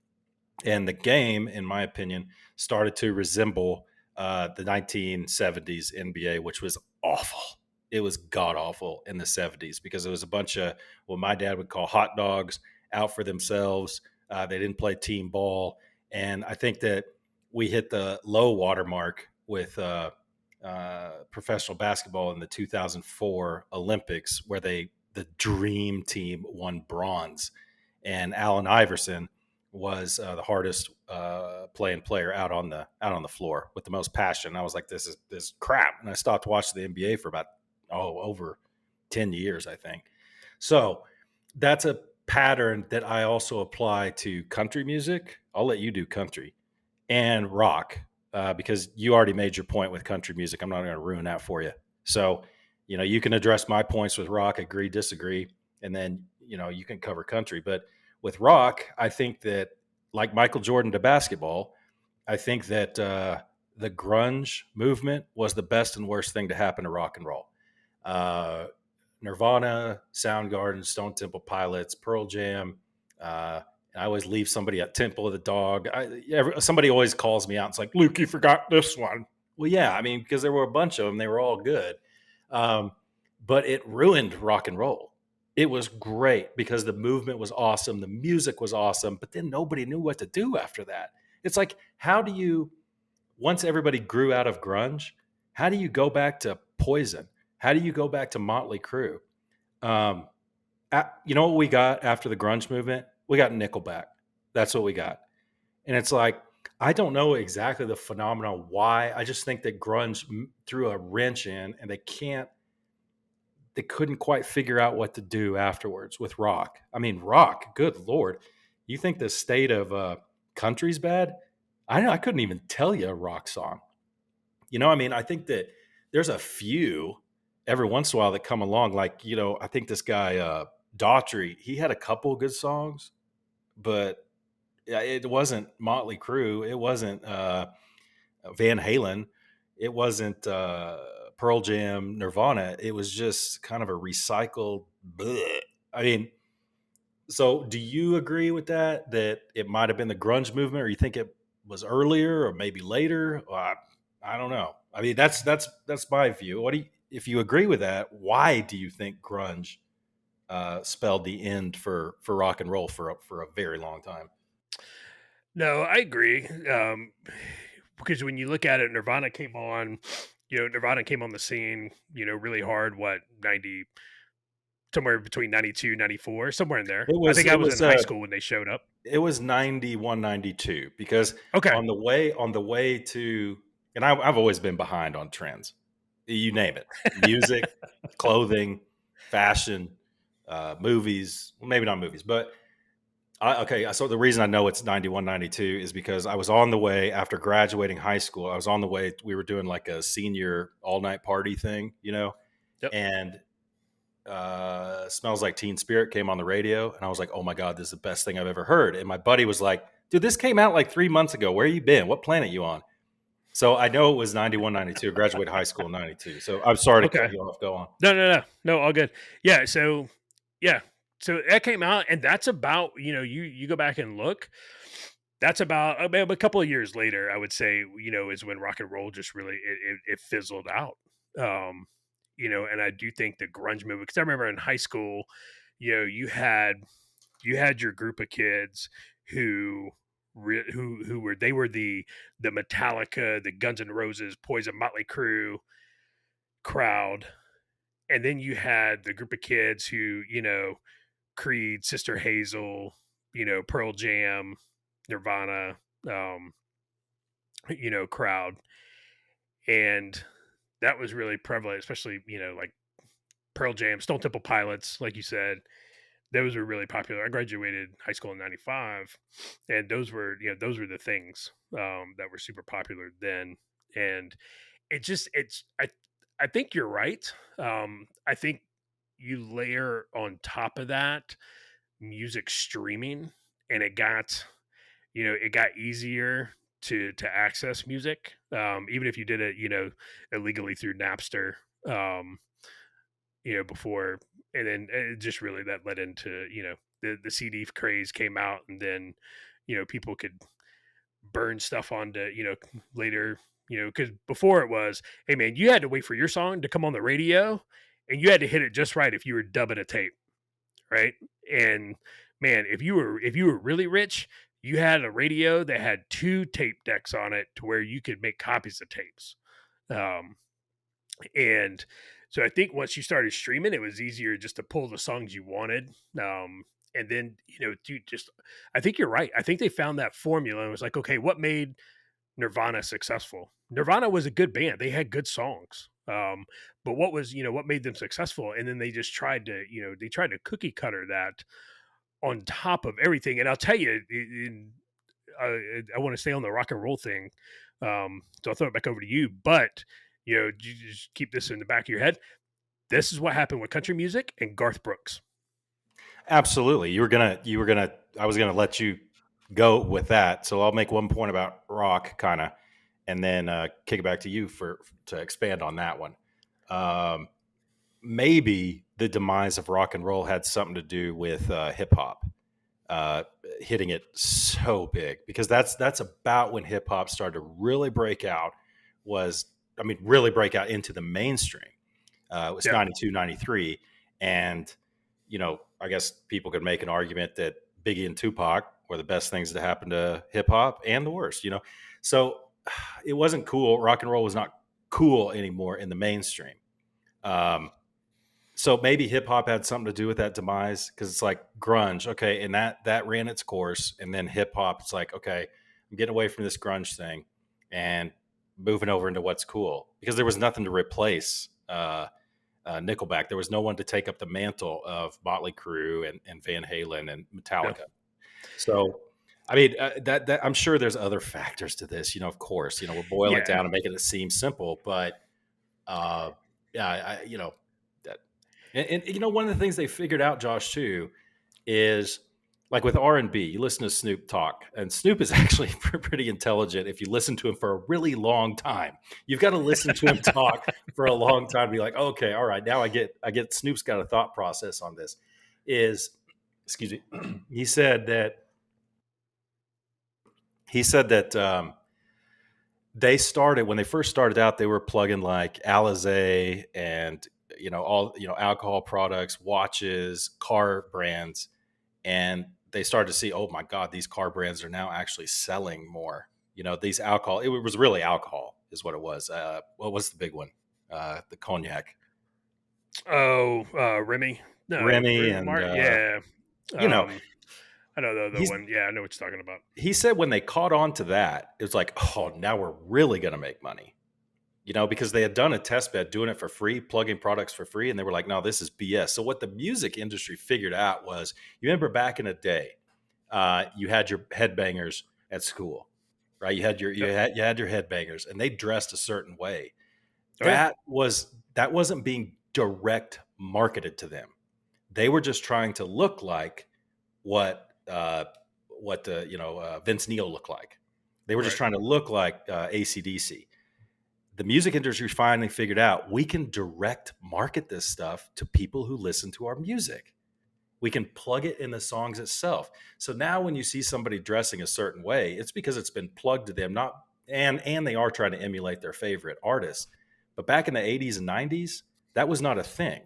And the game, in my opinion, started to resemble the 1970s NBA, which was awful. It was god awful in the 70s because it was a bunch of what my dad would call hot dogs out for themselves. They didn't play team ball. And I think that we hit the low water mark with professional basketball in the 2004 Olympics, where the dream team won bronze. And Allen Iverson was the hardest playing player out on the floor with the most passion. I was like, this is crap, and I stopped watching the NBA for about over 10 years, I think. So that's a pattern that I also apply to country music. I'll let you do country and rock because you already made your point with country music. I'm not going to ruin that for you. So you can address my points with rock, agree, disagree, and then you can cover country. But with rock, I think that, like Michael Jordan to basketball, I think that the grunge movement was the best and worst thing to happen to rock and roll. Nirvana, Soundgarden, Stone Temple Pilots, Pearl Jam. I always leave somebody at Temple of the Dog. Somebody always calls me out. It's like, Luke, you forgot this one. Well, yeah, I mean, because there were a bunch of them. They were all good. But it ruined rock and roll. It was great because the movement was awesome. The music was awesome. But then nobody knew what to do after that. It's like, how do you, once everybody grew out of grunge, how do you go back to Poison? How do you go back to Motley Crue? You know what we got after the grunge movement? We got Nickelback. That's what we got. And it's like, I don't know exactly the phenomenon why. I just think that grunge threw a wrench in, and they couldn't quite figure out what to do afterwards with rock. I mean, rock, good Lord. You think the state of country's bad? I couldn't even tell you a rock song. I mean, I think that there's a few every once in a while that come along. Like, I think this guy, Daughtry, he had a couple good songs, but yeah, it wasn't Motley Crue. It wasn't Van Halen. It wasn't Pearl Jam, Nirvana. It was just kind of a recycled. Bleh. I mean, so do you agree with that? That it might have been the grunge movement, or you think it was earlier, or maybe later? Well, I don't know. I mean, that's my view. What do you, if you agree with that? Why do you think grunge spelled the end for rock and roll for a very long time? No, I agree. Because when you look at it, Nirvana came on the scene, really hard, what, 90, somewhere between 92, 94, somewhere in there. It I was think I it was was in high school when they showed up. it was 91, 92 because Okay. on the way to, and I've always been behind on trends. You name it, music, clothing, fashion, movies. Well, maybe not movies, but okay. So the reason I know it's 91, 92 is because I was on the way after graduating high school. I was on the way. We were doing like a senior all night party thing, Yep. and Smells Like Teen Spirit came on the radio, and I was like, oh my God, this is the best thing I've ever heard. And my buddy was like, dude, this came out like 3 months ago. Where you been? What planet you on? So I know it was 91, 92. I graduated high school in 92. So I'm sorry to cut Okay. you off. Go on. No, all good. Yeah. Yeah. So that came out, and that's about, you go back and look, that's about a couple of years later, I would say, is when rock and roll just really, it fizzled out. Um, and I do think the grunge movement, because I remember in high school, you had your group of kids who who were, they were the Metallica, the Guns N' Roses, Poison, Motley Crue crowd, and then you had the group of kids who, Creed, Sister Hazel, Pearl Jam, Nirvana, um, crowd, and that was really prevalent, especially, like Pearl Jam, Stone Temple Pilots, like you said, those were really popular. I graduated high school in '95, and those were the things that were super popular then. And I think you're right. I think you layer on top of that music streaming, and it got easier to access music, even if you did it, illegally through Napster. Um, before, and then it just really that led into, the CD craze came out, and then, people could burn stuff onto, later, because before it was, hey man, you had to wait for your song to come on the radio, and you had to hit it just right if you were dubbing a tape, right? And man, if you were really rich, you had a radio that had two tape decks on it to where you could make copies of tapes. Um, and so I think once you started streaming, it was easier just to pull the songs you wanted. And then, dude, just, I think you're right. I think they found that formula and was like, okay, what made Nirvana successful? Nirvana was a good band. They had good songs. But what made them successful? And then they just tried to cookie cutter that on top of everything. And I'll tell you, I want to stay on the rock and roll thing. So I'll throw it back over to you. But you just keep this in the back of your head. This is what happened with country music and Garth Brooks. Absolutely. I was gonna let you go with that. So I'll make one point about rock, kind of, and then kick it back to you to expand on that one. Um, Maybe the demise of rock and roll had something to do with hip hop uh, hitting it so big, because that's about when hip hop started to really break out. Really break out into the mainstream. It was Yeah. 92, 93, and I guess people could make an argument that Biggie and Tupac were the best things to happen to hip hop and the worst. So it wasn't cool. Rock and roll was not cool anymore in the mainstream. Um, so maybe hip hop had something to do with that demise, because it's like grunge, okay, and that ran its course, and then hip hop, it's like, okay, I'm getting away from this grunge thing and moving over into what's cool, because there was nothing to replace Nickelback. There was no one to take up the mantle of Motley Crue and Van Halen and No. Metallica. So, I mean, that I'm sure there's other factors to this. Of course, we're boiling it Yeah. down and making it seem simple, but yeah, that And one of the things they figured out, Josh, too, is like with R&B, you listen to Snoop talk, and Snoop is actually pretty intelligent if you listen to him for a really long time. You've got to listen to him talk for a long time to be like, okay, all right, now I get Snoop's got a thought process on this. Is excuse me, he said that they started when they first started out, they were plugging like Alizé and all alcohol products, watches, car brands, and they started to see, oh my God, these car brands are now actually selling more. These alcohol. It was really alcohol, is what it was. What was the big one? The cognac, Oh, Remy. No, Remy, and yeah. you know, I know the other he's one. Yeah, I know what you're talking about. he said when they caught on to that, it was like, oh, now we're really going to make money. Because they had done a test bed doing it for free, plugging products for free, and they were like, no, this is BS. So what the music industry figured out was, you remember back in the day, you had your headbangers at school, right? You had your Yep. you had your headbangers, and they dressed a certain way. Oh yeah. That wasn't being direct marketed to them. They were just trying to look like what Vince Neil looked like. They were just Right. trying to look like AC/DC. The music industry finally figured out we can direct market this stuff to people who listen to our music. We can plug it in the songs itself. So now when you see somebody dressing a certain way, it's because it's been plugged to them, not and they are trying to emulate their favorite artists. But back in the 80s and 90s, that was not a thing.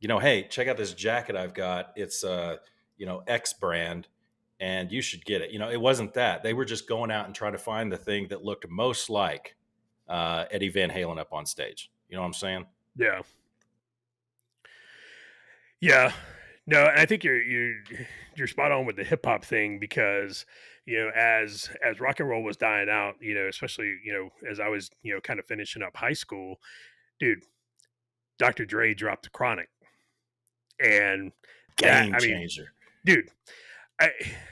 Hey, check out this jacket I've got. It's X brand, and you should get it. It wasn't that. They were just going out and trying to find the thing that looked most like Eddie Van Halen up on stage. You know what I'm saying? Yeah. Yeah. No, and I think you're spot on with the hip hop thing because as rock and roll was dying out, especially as I was kind of finishing up high school, dude, Dr. Dre dropped the Chronic, and that Game I mean, changer. dude, I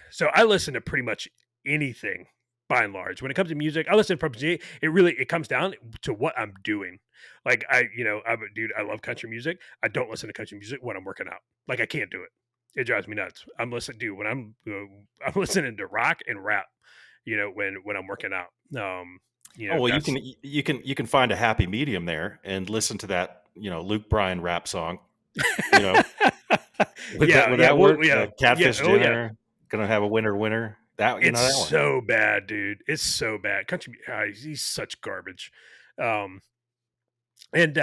so I listen to pretty much anything by and large. When it comes to music, I listen to it comes down to what I'm doing. Like I'm a dude, I love country music. I don't listen to country music when I'm working out. Like I can't do it. It drives me nuts. I'm listening, dude, when I'm listening to rock and rap, when I'm working out. Oh well, That's you can find a happy medium there and listen to that Luke Bryan rap song. You know, yeah, would yeah, that well, work? yeah, yeah, Catfish oh yeah. dinner, gonna have a winner. That It's that one. so bad, dude. It's so bad. He's such garbage. Um, and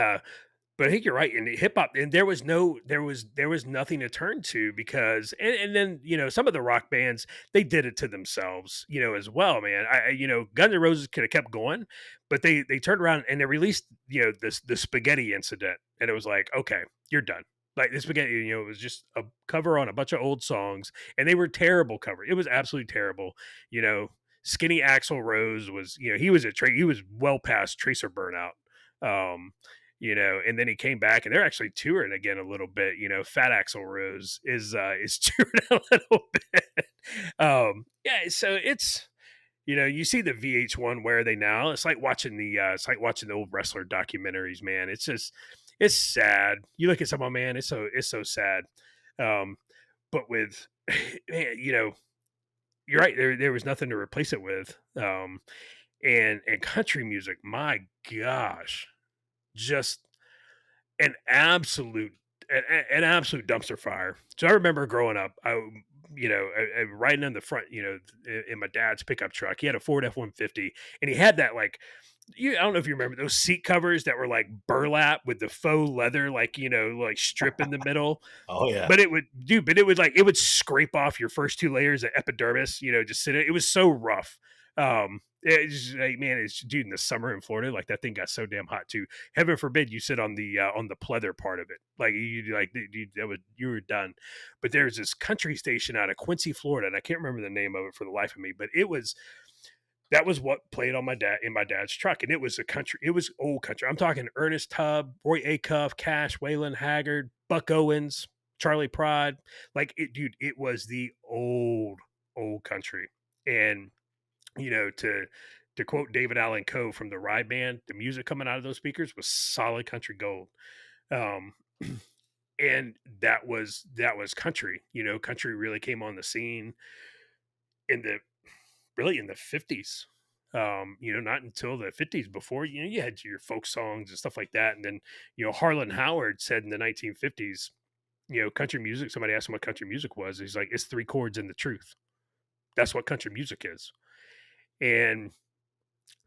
but I think you're right. In hip hop, and there was nothing to turn to because, and then some of the rock bands they did it to themselves, as well, man. Guns N' Roses could have kept going, but they turned around and they released this the Spaghetti Incident, and it was like, okay, you're done. Like the Spaghetti, it was just a cover on a bunch of old songs, and they were terrible cover. It was absolutely terrible. You know, Skinny Axl Rose was, he was well past Tracer Burnout. Um, and then he came back and they're actually touring again a little bit. Fat Axl Rose is touring a little bit. Yeah, so it's you see the VH1 Where Are They Now? It's like watching the old wrestler documentaries, man. It's sad. You look at someone, man, it's so sad. Um, but with man, you're right, there was nothing to replace it with. And country music, my gosh, just an absolute an absolute dumpster fire. So I remember growing up, riding in the front, in my dad's pickup truck. He had a Ford F-150, and he had that like I don't know if you remember those seat covers that were like burlap with the faux leather, like like strip in the middle. Oh yeah. But it would scrape off your first two layers of epidermis, just sit. It was so rough. It's just, like, man, it's dude in the summer in Florida, like that thing got so damn hot too. Heaven forbid you sit on the pleather part of it, like you were done. But there's this country station out of Quincy, Florida, and I can't remember the name of it for the life of me, but that was what played on my dad's truck, and it was old country. I'm talking Ernest Tubb, Roy Acuff, Cash, Waylon Haggard, Buck Owens, Charlie Pride. Like it, dude, it was the old country. And to quote David Allen Coe from the Ride Band, the music coming out of those speakers was solid country gold. Um, and that was country. You know, country really came on the scene in the really in the 50s. You know, not until the 50s before, you know, you had your folk songs and stuff like that. And then, you know, Harlan Howard said in the 1950s, you know, country music, somebody asked him what country music was. He's like, it's three chords and the truth. That's what country music is. And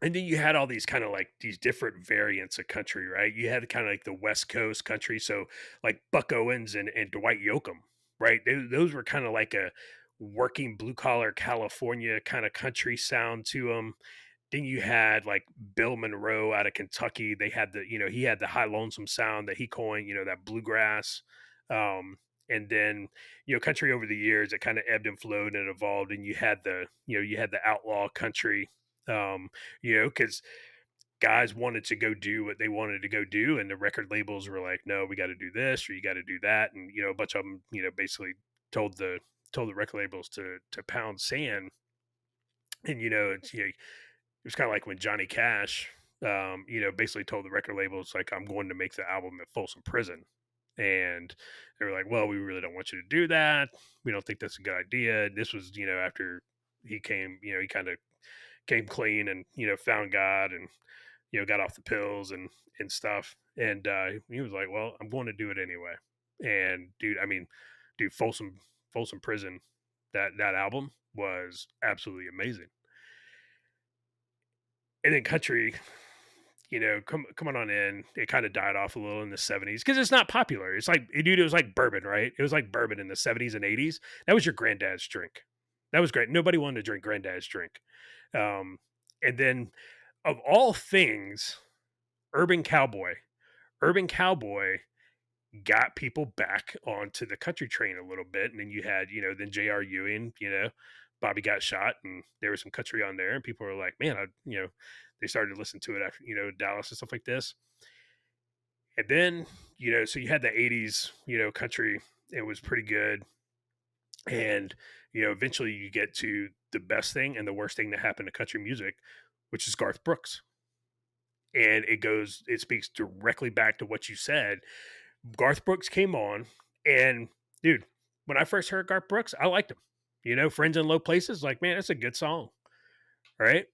then you had all these kind of like these different variants of country, right? You had kind of like the West Coast country. So like Buck Owens and Dwight Yoakam, right? Those were kind of like a working blue collar California kind of country sound to them. Then you had like Bill Monroe out of Kentucky. They had the, you know, he had the high lonesome sound that he coined, you know, that bluegrass. Um, and then, you know, country over the years, it kind of ebbed and flowed and evolved. And you had the, you know, you had the outlaw country, um, you know, because guys wanted to go do what they wanted to go do. And the record labels were like, no, we got to do this or you got to do that. And, you know, a bunch of them, you know, basically told the record labels to pound sand. And, you know, it's, you know, it was kind of like when Johnny Cash, you know, basically told the record labels, like, I'm going to make the album at Folsom Prison. And they were like, well, we really don't want you to do that. We don't think that's a good idea. And this was, you know, after he came, you know, he kind of came clean and, you know, found God and, you know, got off the pills and stuff. And he was like, well, I'm going to do it anyway. And dude, I mean, dude, Folsom Prison, that album was absolutely amazing. And then country, you know, coming on in, it kind of died off a little in the 70s because it's not popular. It's like, dude, it was like bourbon, right? It was like bourbon in the 70s and 80s. That was your granddad's drink. That was great. Nobody wanted to drink granddad's drink. Um, and then, of all things, Urban Cowboy. Urban Cowboy got people back onto the country train a little bit. And then you had, you know, then J.R. Ewing, you know, Bobby got shot and there was some country on there. And people were like, man, you know, they started to listen to it after, you know, Dallas and stuff like this. And then, you know, so you had the 80s, you know, country. It was pretty good. And, you know, eventually you get to the best thing and the worst thing that happened to country music, which is Garth Brooks. And it speaks directly back to what you said. Garth Brooks came on, and dude, when I first heard Garth Brooks, I liked him. You know, Friends in Low Places, like, man, that's a good song, right?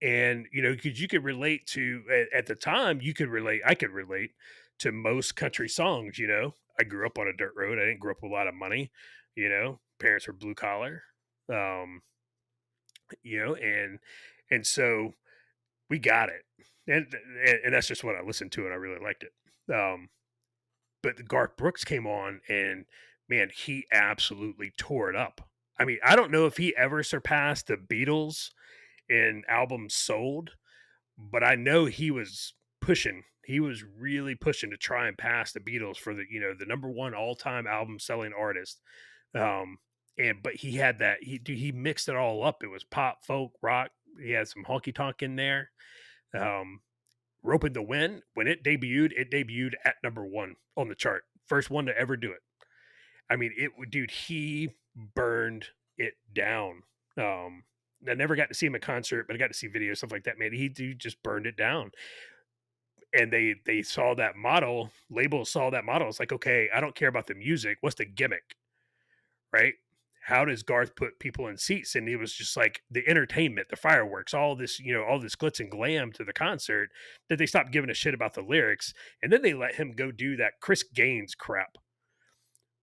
And you know, because you could relate to at the time, I could relate to most country songs. You know, I grew up on a dirt road. I didn't grow up with a lot of money. You know, parents were blue collar. Um, you know, and so we got it, and that's just what I listened to, and I really liked it. But Garth Brooks came on, and man, he absolutely tore it up. I mean, I don't know if he ever surpassed the Beatles in albums sold, but I know he was pushing. He was really pushing to try and pass the Beatles for the, you know, the number one all time album selling artist. Um, but he had that he mixed it all up. It was pop, folk, rock. He had some honky tonk in there. Um, Rope in the Wind, when it debuted at number one on the chart. First one to ever do it. I mean, dude, he burned it down. I never got to see him at concert, but I got to see videos, stuff like that. Man, he just burned it down. And they saw that model, labels saw that model. It's like, okay, I don't care about the music. What's the gimmick? Right? How does Garth put people in seats? And it was just like the entertainment, the fireworks, all this, you know, all this glitz and glam to the concert that they stopped giving a shit about the lyrics. And then they let him go do that Chris Gaines crap.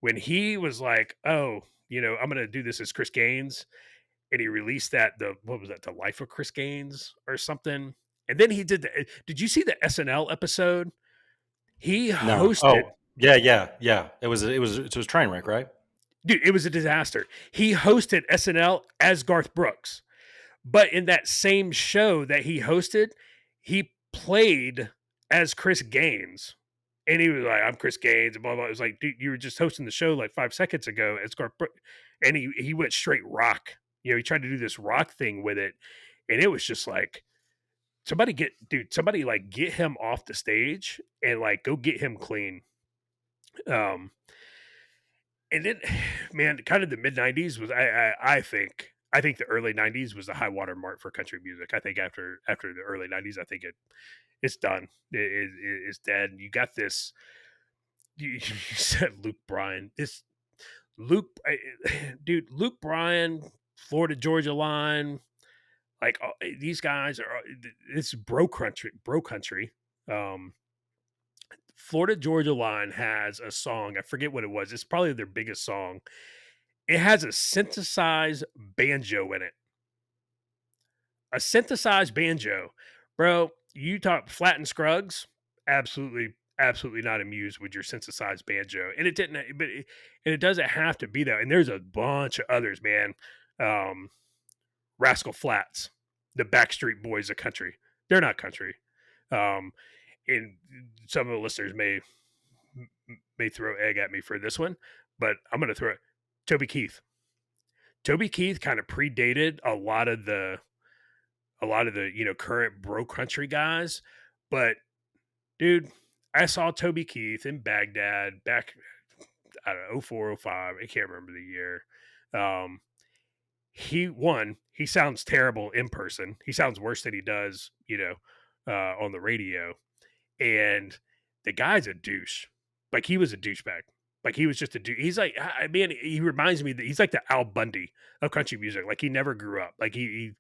When he was like, oh, you know, I'm going to do this as Chris Gaines. And he released what was that? The Life of Chris Gaines or something. And then he did you see the SNL episode? He No. hosted, Oh, yeah. It was Trainwreck, right? dude, it was a disaster. He hosted SNL as Garth Brooks. But in that same show that he hosted, he played as Chris Gaines. And he was like, I'm Chris Gaines, and blah, blah. It was like, dude, you were just hosting the show like 5 seconds ago as Garth Brooks. And he went straight rock. You know, he tried to do this rock thing with it. And it was just like, somebody like get him off the stage and like go get him clean. And then, man, kind of the mid '90s was I think the early '90s was the high water mark for country music. I think after the early '90s, I think it's done. It's dead. You got this you said Luke Bryan. It's Luke, dude. Luke Bryan, Florida Georgia line. Like these guys are. It's bro country. Bro country. Um, Florida Georgia line has a song. I forget what it was. It's probably their biggest song. It has a synthesized banjo in it. A synthesized banjo, bro. You talk Flat and Scruggs, absolutely, absolutely not amused with your synthesized banjo, and it didn't. And it doesn't have to be that. And there's a bunch of others, man. Um, Rascal Flats, the Backstreet Boys of country. They're not country. Um, and some of the listeners may throw egg at me for this one, but I'm going to throw it. Toby Keith. Toby Keith kind of predated a lot of the current bro country guys, but dude, I saw Toby Keith in Baghdad back, I don't know, 04, 05. I can't remember the year. Um, he sounds terrible in person. He sounds worse than he does, on the radio. And the guy's a douche. Like he was a douchebag. Like he was just a dude. He's like, I mean, he reminds me that he's like the Al Bundy of country music. Like he never grew up. Like he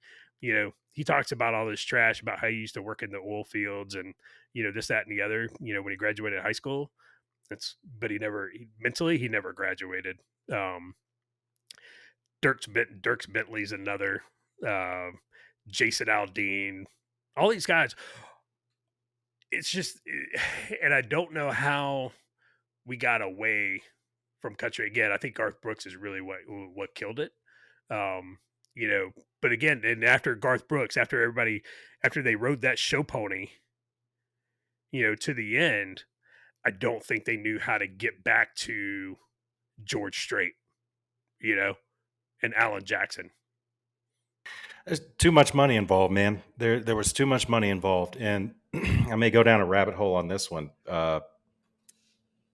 talks about all this trash about how he used to work in the oil fields and this, that, and the other. When he graduated high school, but mentally he never graduated. Um, Dirks Bentley's another. Uh, Jason Aldean, all these guys. It's just, and I don't know how we got away from country again. I think Garth Brooks is really what killed it. Um, but again, and after Garth Brooks, after they rode that show pony, to the end, I don't think they knew how to get back to George Strait, and Alan Jackson. There's too much money involved, man. There was too much money involved, and I may go down a rabbit hole on this one,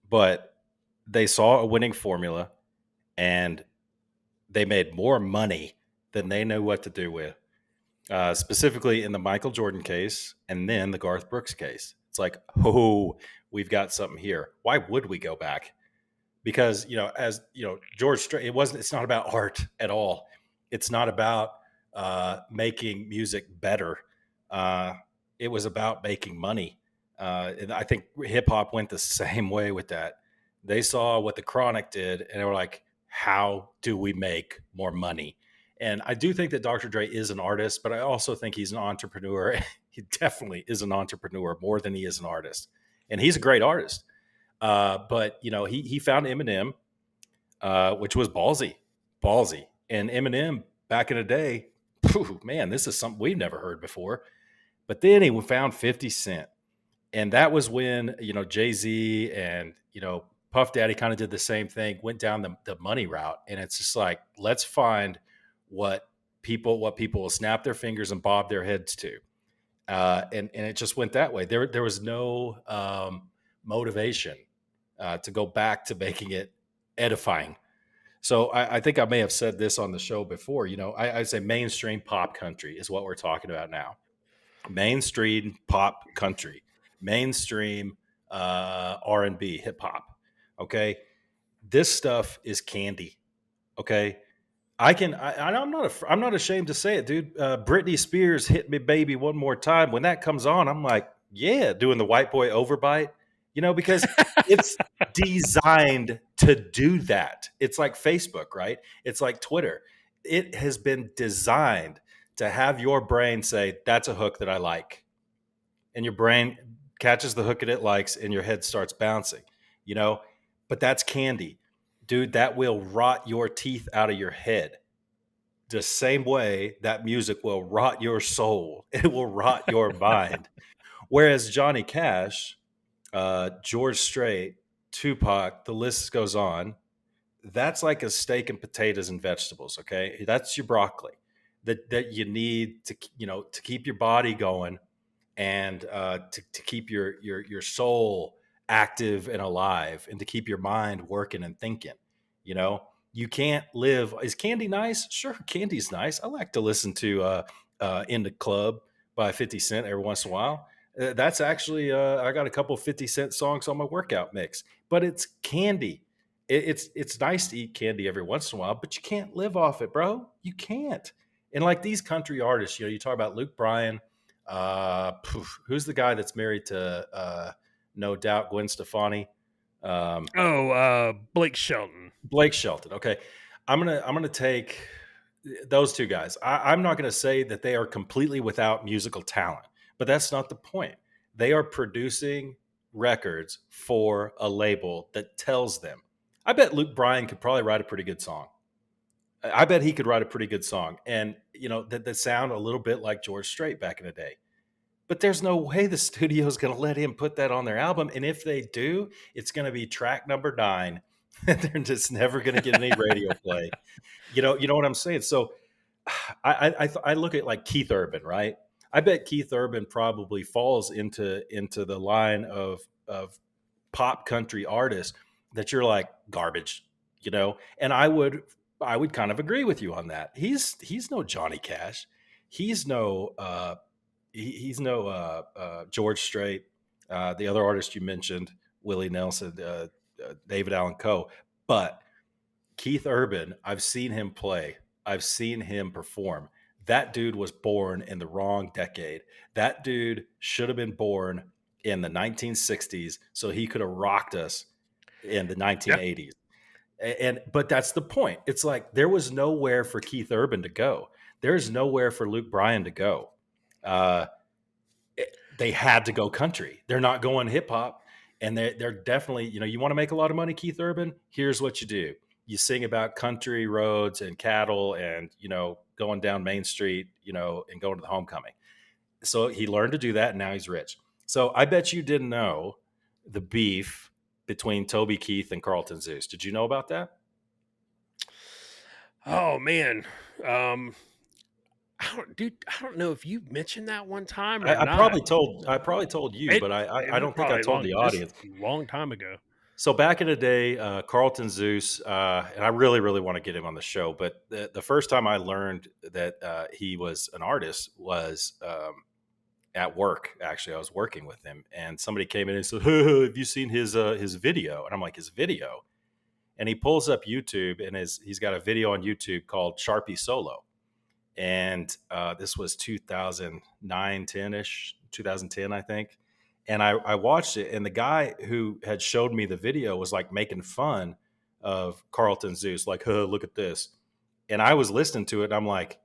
but they saw a winning formula, and they made more money than they knew what to do with. Specifically in the Michael Jordan case, and then the Garth Brooks case. It's like, oh, we've got something here. Why would we go back? Because as George Strait, it's not about art at all. It's not about making music better. It was about making money. And I think hip hop went the same way with that. They saw what the Chronic did, and they were like, how do we make more money? And I do think that Dr. Dre is an artist, but I also think he's an entrepreneur. He definitely is an entrepreneur more than he is an artist. And he's a great artist. But he found Eminem, which was ballsy. And Eminem back in the day, man, this is something we've never heard before. But then he found 50 Cent. And that was when, Jay-Z and, Puff Daddy kind of did the same thing, went down the money route. And it's just like, let's find what people will snap their fingers and bob their heads to. And it just went that way. There was no motivation to go back to making it edifying. So I think I may have said this on the show before. I'd say mainstream pop country is what we're talking about now. Mainstream pop country, mainstream R&B, hip hop. Okay, this stuff is candy. Okay, I'm not ashamed to say it, dude. Britney Spears, "Hit Me, Baby, One More Time." When that comes on, I'm like, yeah, doing the white boy overbite. Because it's designed to do that. It's like Facebook, right? It's like Twitter. It has been designed to have your brain say, that's a hook that I like. And your brain catches the hook that it likes and your head starts bouncing, but that's candy. Dude, that will rot your teeth out of your head. The same way that music will rot your soul. It will rot your mind. Whereas Johnny Cash, George Strait, Tupac, the list goes on. That's like a steak and potatoes and vegetables. Okay, that's your broccoli that you need to keep your body going and to keep your soul active and alive, and to keep your mind working and thinking. You can't live. Is candy nice? Sure, candy's nice. I like to listen to "In the Club" by 50 Cent every once in a while. That's actually I got a couple 50 Cent songs on my workout mix, but it's candy. It's nice to eat candy every once in a while, but you can't live off it, bro. You can't. And like these country artists, you talk about Luke Bryan. Who's the guy that's married to no doubt Gwen Stefani? Um, Oh, Blake Shelton. Blake Shelton. Okay, I'm gonna take those two guys. I'm not gonna say that they are completely without musical talent, but that's not the point. They are producing records for a label that tells them. I bet Luke Bryan could probably write a pretty good song. I bet he could write a pretty good song, and that sound a little bit like George Strait back in the day. But there's no way the studio is going to let him put that on their album. And if they do, it's going to be track number 9. They're just never going to get any radio play. You know what I'm saying? So I look at like Keith Urban, right? I bet Keith Urban probably falls into the line of pop country artists that you're like garbage, And I would kind of agree with you on that. He's no Johnny Cash. He's no he's no George Strait, the other artist you mentioned, Willie Nelson, David Allan Coe. But Keith Urban, I've seen him play. I've seen him perform. That dude was born in the wrong decade. That dude should have been born in the 1960s so he could have rocked us in the Yeah. 1980s. But that's the point. It's like there was nowhere for Keith Urban to go. There's nowhere for Luke Bryan to go. Uh, they had to go country. They're not going hip hop, and they're definitely, you want to make a lot of money, Keith Urban. Here's what you do: you sing about country roads and cattle, and going down Main Street, and going to the homecoming. So he learned to do that, and now he's rich. So I bet you didn't know the beef between Toby Keith and Carlton Zeus. Did you know about that? Oh man. Um, I don't know if you mentioned that one time or I not. probably told you, It but it I was don't think I probably told the this audience. long time ago. So back in the day, Carlton Zeus, and I really, really want to get him on the show. But the first time I learned that he was an artist was at work. Actually, I was working with him, and somebody came in and said, "Have you seen his video?" And I'm like, "His video?" And he pulls up YouTube, and he's got a video on YouTube called Sharpie Solo, and this was 2009, 10ish, 2010, I think. And I watched it, and the guy who had showed me the video was like making fun of Carlton Zeus, like, huh, look at this. And I was listening to it, and I'm like,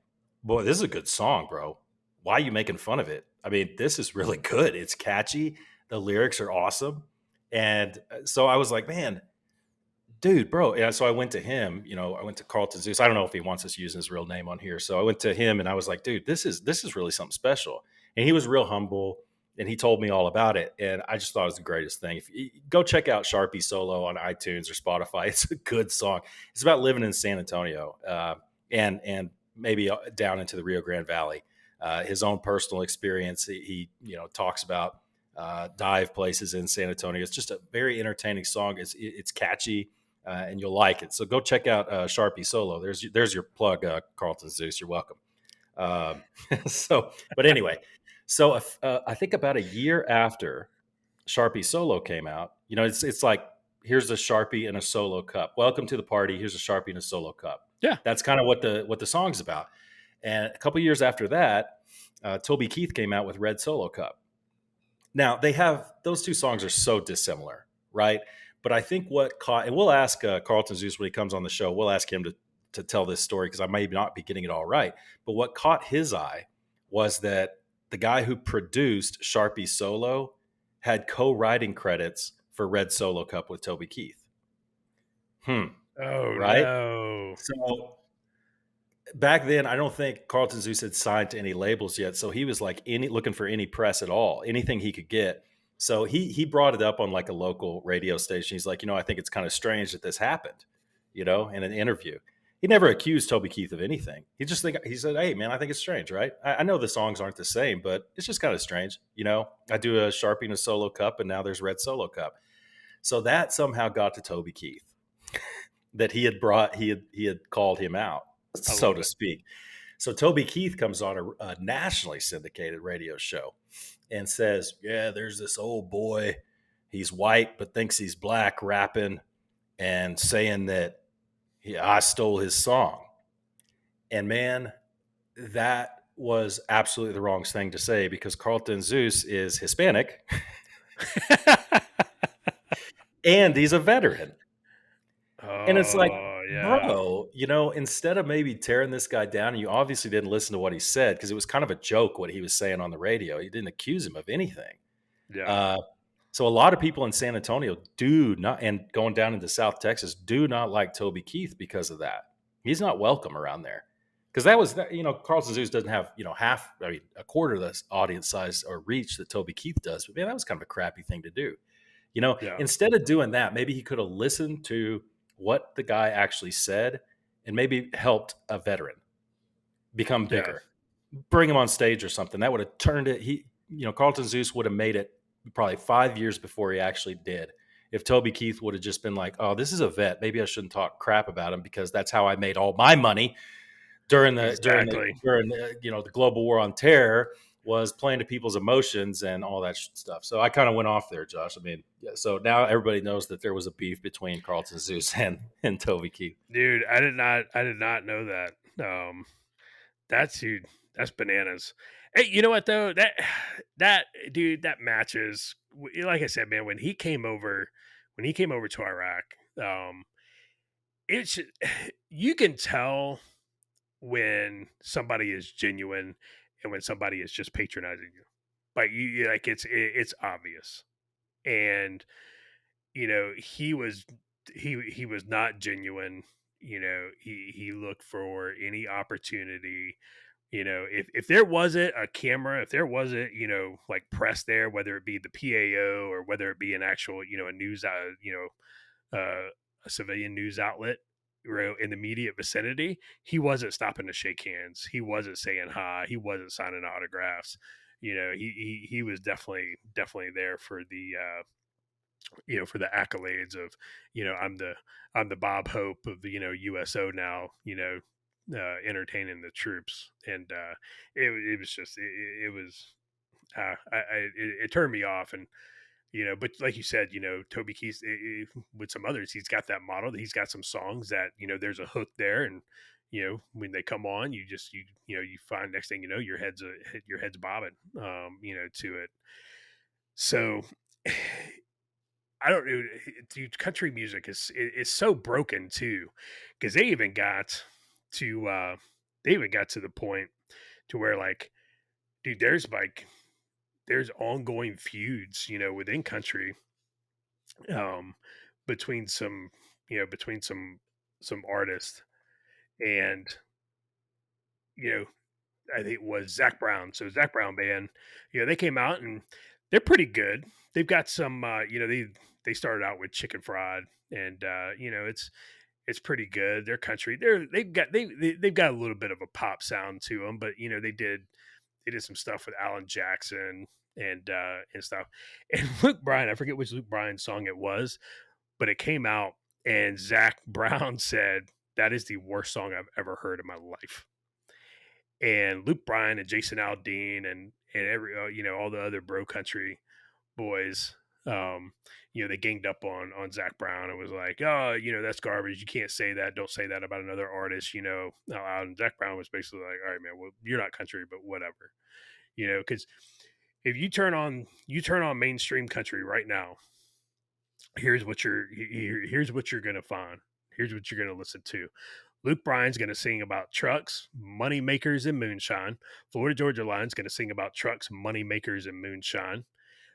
boy, this is a good song, bro. Why are you making fun of it? I mean, this is really good. It's catchy. The lyrics are awesome. And so I was like, man, dude, bro. And so I went to him, I went to Carlton Zeus. I don't know if he wants us using his real name on here. So I went to him and I was like, dude, this is really something special. And he was real humble and he told me all about it. And I just thought it was the greatest thing. If you go check out Sharpie Solo on iTunes or Spotify, it's a good song. It's about living in San Antonio and maybe down into the Rio Grande Valley. His own personal experience. He talks about dive places in San Antonio. It's just a very entertaining song. It's catchy and you'll like it. So go check out Sharpie Solo. There's your plug, Carlton Zeus. You're welcome. Um, but anyway, so I think about a year after Sharpie Solo came out, it's like here's a Sharpie and a Solo cup. Welcome to the party. Here's a Sharpie and a Solo cup. Yeah. That's kind of what the song's about. And a couple years after that, Toby Keith came out with Red Solo Cup. Now those two songs are so dissimilar, right? But I think what caught, and we'll ask Carlton Zeus when he comes on the show, we'll ask him to tell this story because I may not be getting it all right. But what caught his eye was that the guy who produced Sharpie Solo had co-writing credits for Red Solo Cup with Toby Keith. Oh Right? no. So back then, I don't think Carlton Zeus had signed to any labels yet. So he was like looking for any press at all, anything he could get. So he brought it up on like a local radio station. He's like, I think it's kind of strange that this happened, in an interview. He never accused Toby Keith of anything. He said, "Hey man, I think it's strange, right? I know the songs aren't the same, but it's just kind of strange. I do a Sharpie and a Solo Cup, and now there's Red Solo Cup." So that somehow got to Toby Keith that he had called him out, so to speak. So Toby Keith comes on a nationally syndicated radio show, and says, "Yeah, there's this old boy. He's white but thinks he's black, rapping and saying that I stole his song." And man, that was absolutely the wrong thing to say because Carlton Zeus is Hispanic and he's a veteran. And it's like, Oh yeah, bro, instead of maybe tearing this guy down, and you obviously didn't listen to what he said because it was kind of a joke what he was saying on the radio. He didn't accuse him of anything. yeah, Uh, so a lot of people in San Antonio do not, and going down into South Texas, do not like Toby Keith because of that. He's not welcome around there because that was, Carlton Zeus doesn't have, a quarter of the audience size or reach that Toby Keith does. But man, that was kind of a crappy thing to do. yeah, Instead of doing that, maybe he could have listened to what the guy actually said and maybe helped a veteran become yeah, bigger, bring him on stage or something. That would have turned it. Carlton Zeus would have made it probably 5 years before he actually did. If Toby Keith would have just been like, "Oh, this is a vet. Maybe I shouldn't talk crap about him because that's how I made all my money exactly. during the, the global war on terror, was playing to people's emotions and all that stuff." So I kind of went off there, Josh. I mean, yeah, so now everybody knows that there was a beef between Carlton Zeus and Toby Keith. Dude, I did not know that. That's dude, that's bananas. Hey, you know what though? That dude, that matches. Like I said, man, when he came over to Iraq, it's you can tell when somebody is genuine and when somebody is just patronizing you. Like like it's obvious. And he was not genuine. He looked for any opportunity. If there wasn't a camera, if there wasn't like press there, whether it be the PAO or whether it be an actual a news a civilian news outlet in the immediate vicinity, he wasn't stopping to shake hands, he wasn't saying hi, he wasn't signing autographs. He was definitely there for the for the accolades of I'm the Bob Hope of the USO now, entertaining the troops. And it was just it was it turned me off. And but like you said, Toby Keith, with some others, he's got that model, he's got some songs that there's a hook there. And when they come on, you find, next thing you know, your head's bobbing to it. So I don't know, dude. Country music is so broken too, because to they even got to the point to where, like, dude, there's ongoing feuds, within country, um, between some artists. And you know I think it was Zach Brown. So Zach Brown band, they came out and they're pretty good. They've got some, they started out with Chicken Fried, and it's pretty good. Their country, they've got a little bit of a pop sound to them, but they did some stuff with Alan Jackson and stuff. And Luke Bryan, I forget which Luke Bryan song it was, but it came out and Zach Brown said that is the worst song I've ever heard in my life. And Luke Bryan and Jason Aldean and every all the other bro country boys, they ganged up on Zach Brown and was like, "Oh, that's garbage. You can't say that. Don't say that about another artist." And Zach Brown was basically like, "All right, man. Well, you're not country, but whatever." Because if you turn on mainstream country right now, here's what you're gonna find. Here's what you're gonna listen to. Luke Bryan's going to sing about trucks, money makers, and moonshine. Florida Georgia Line's going to sing about trucks, money makers, and moonshine.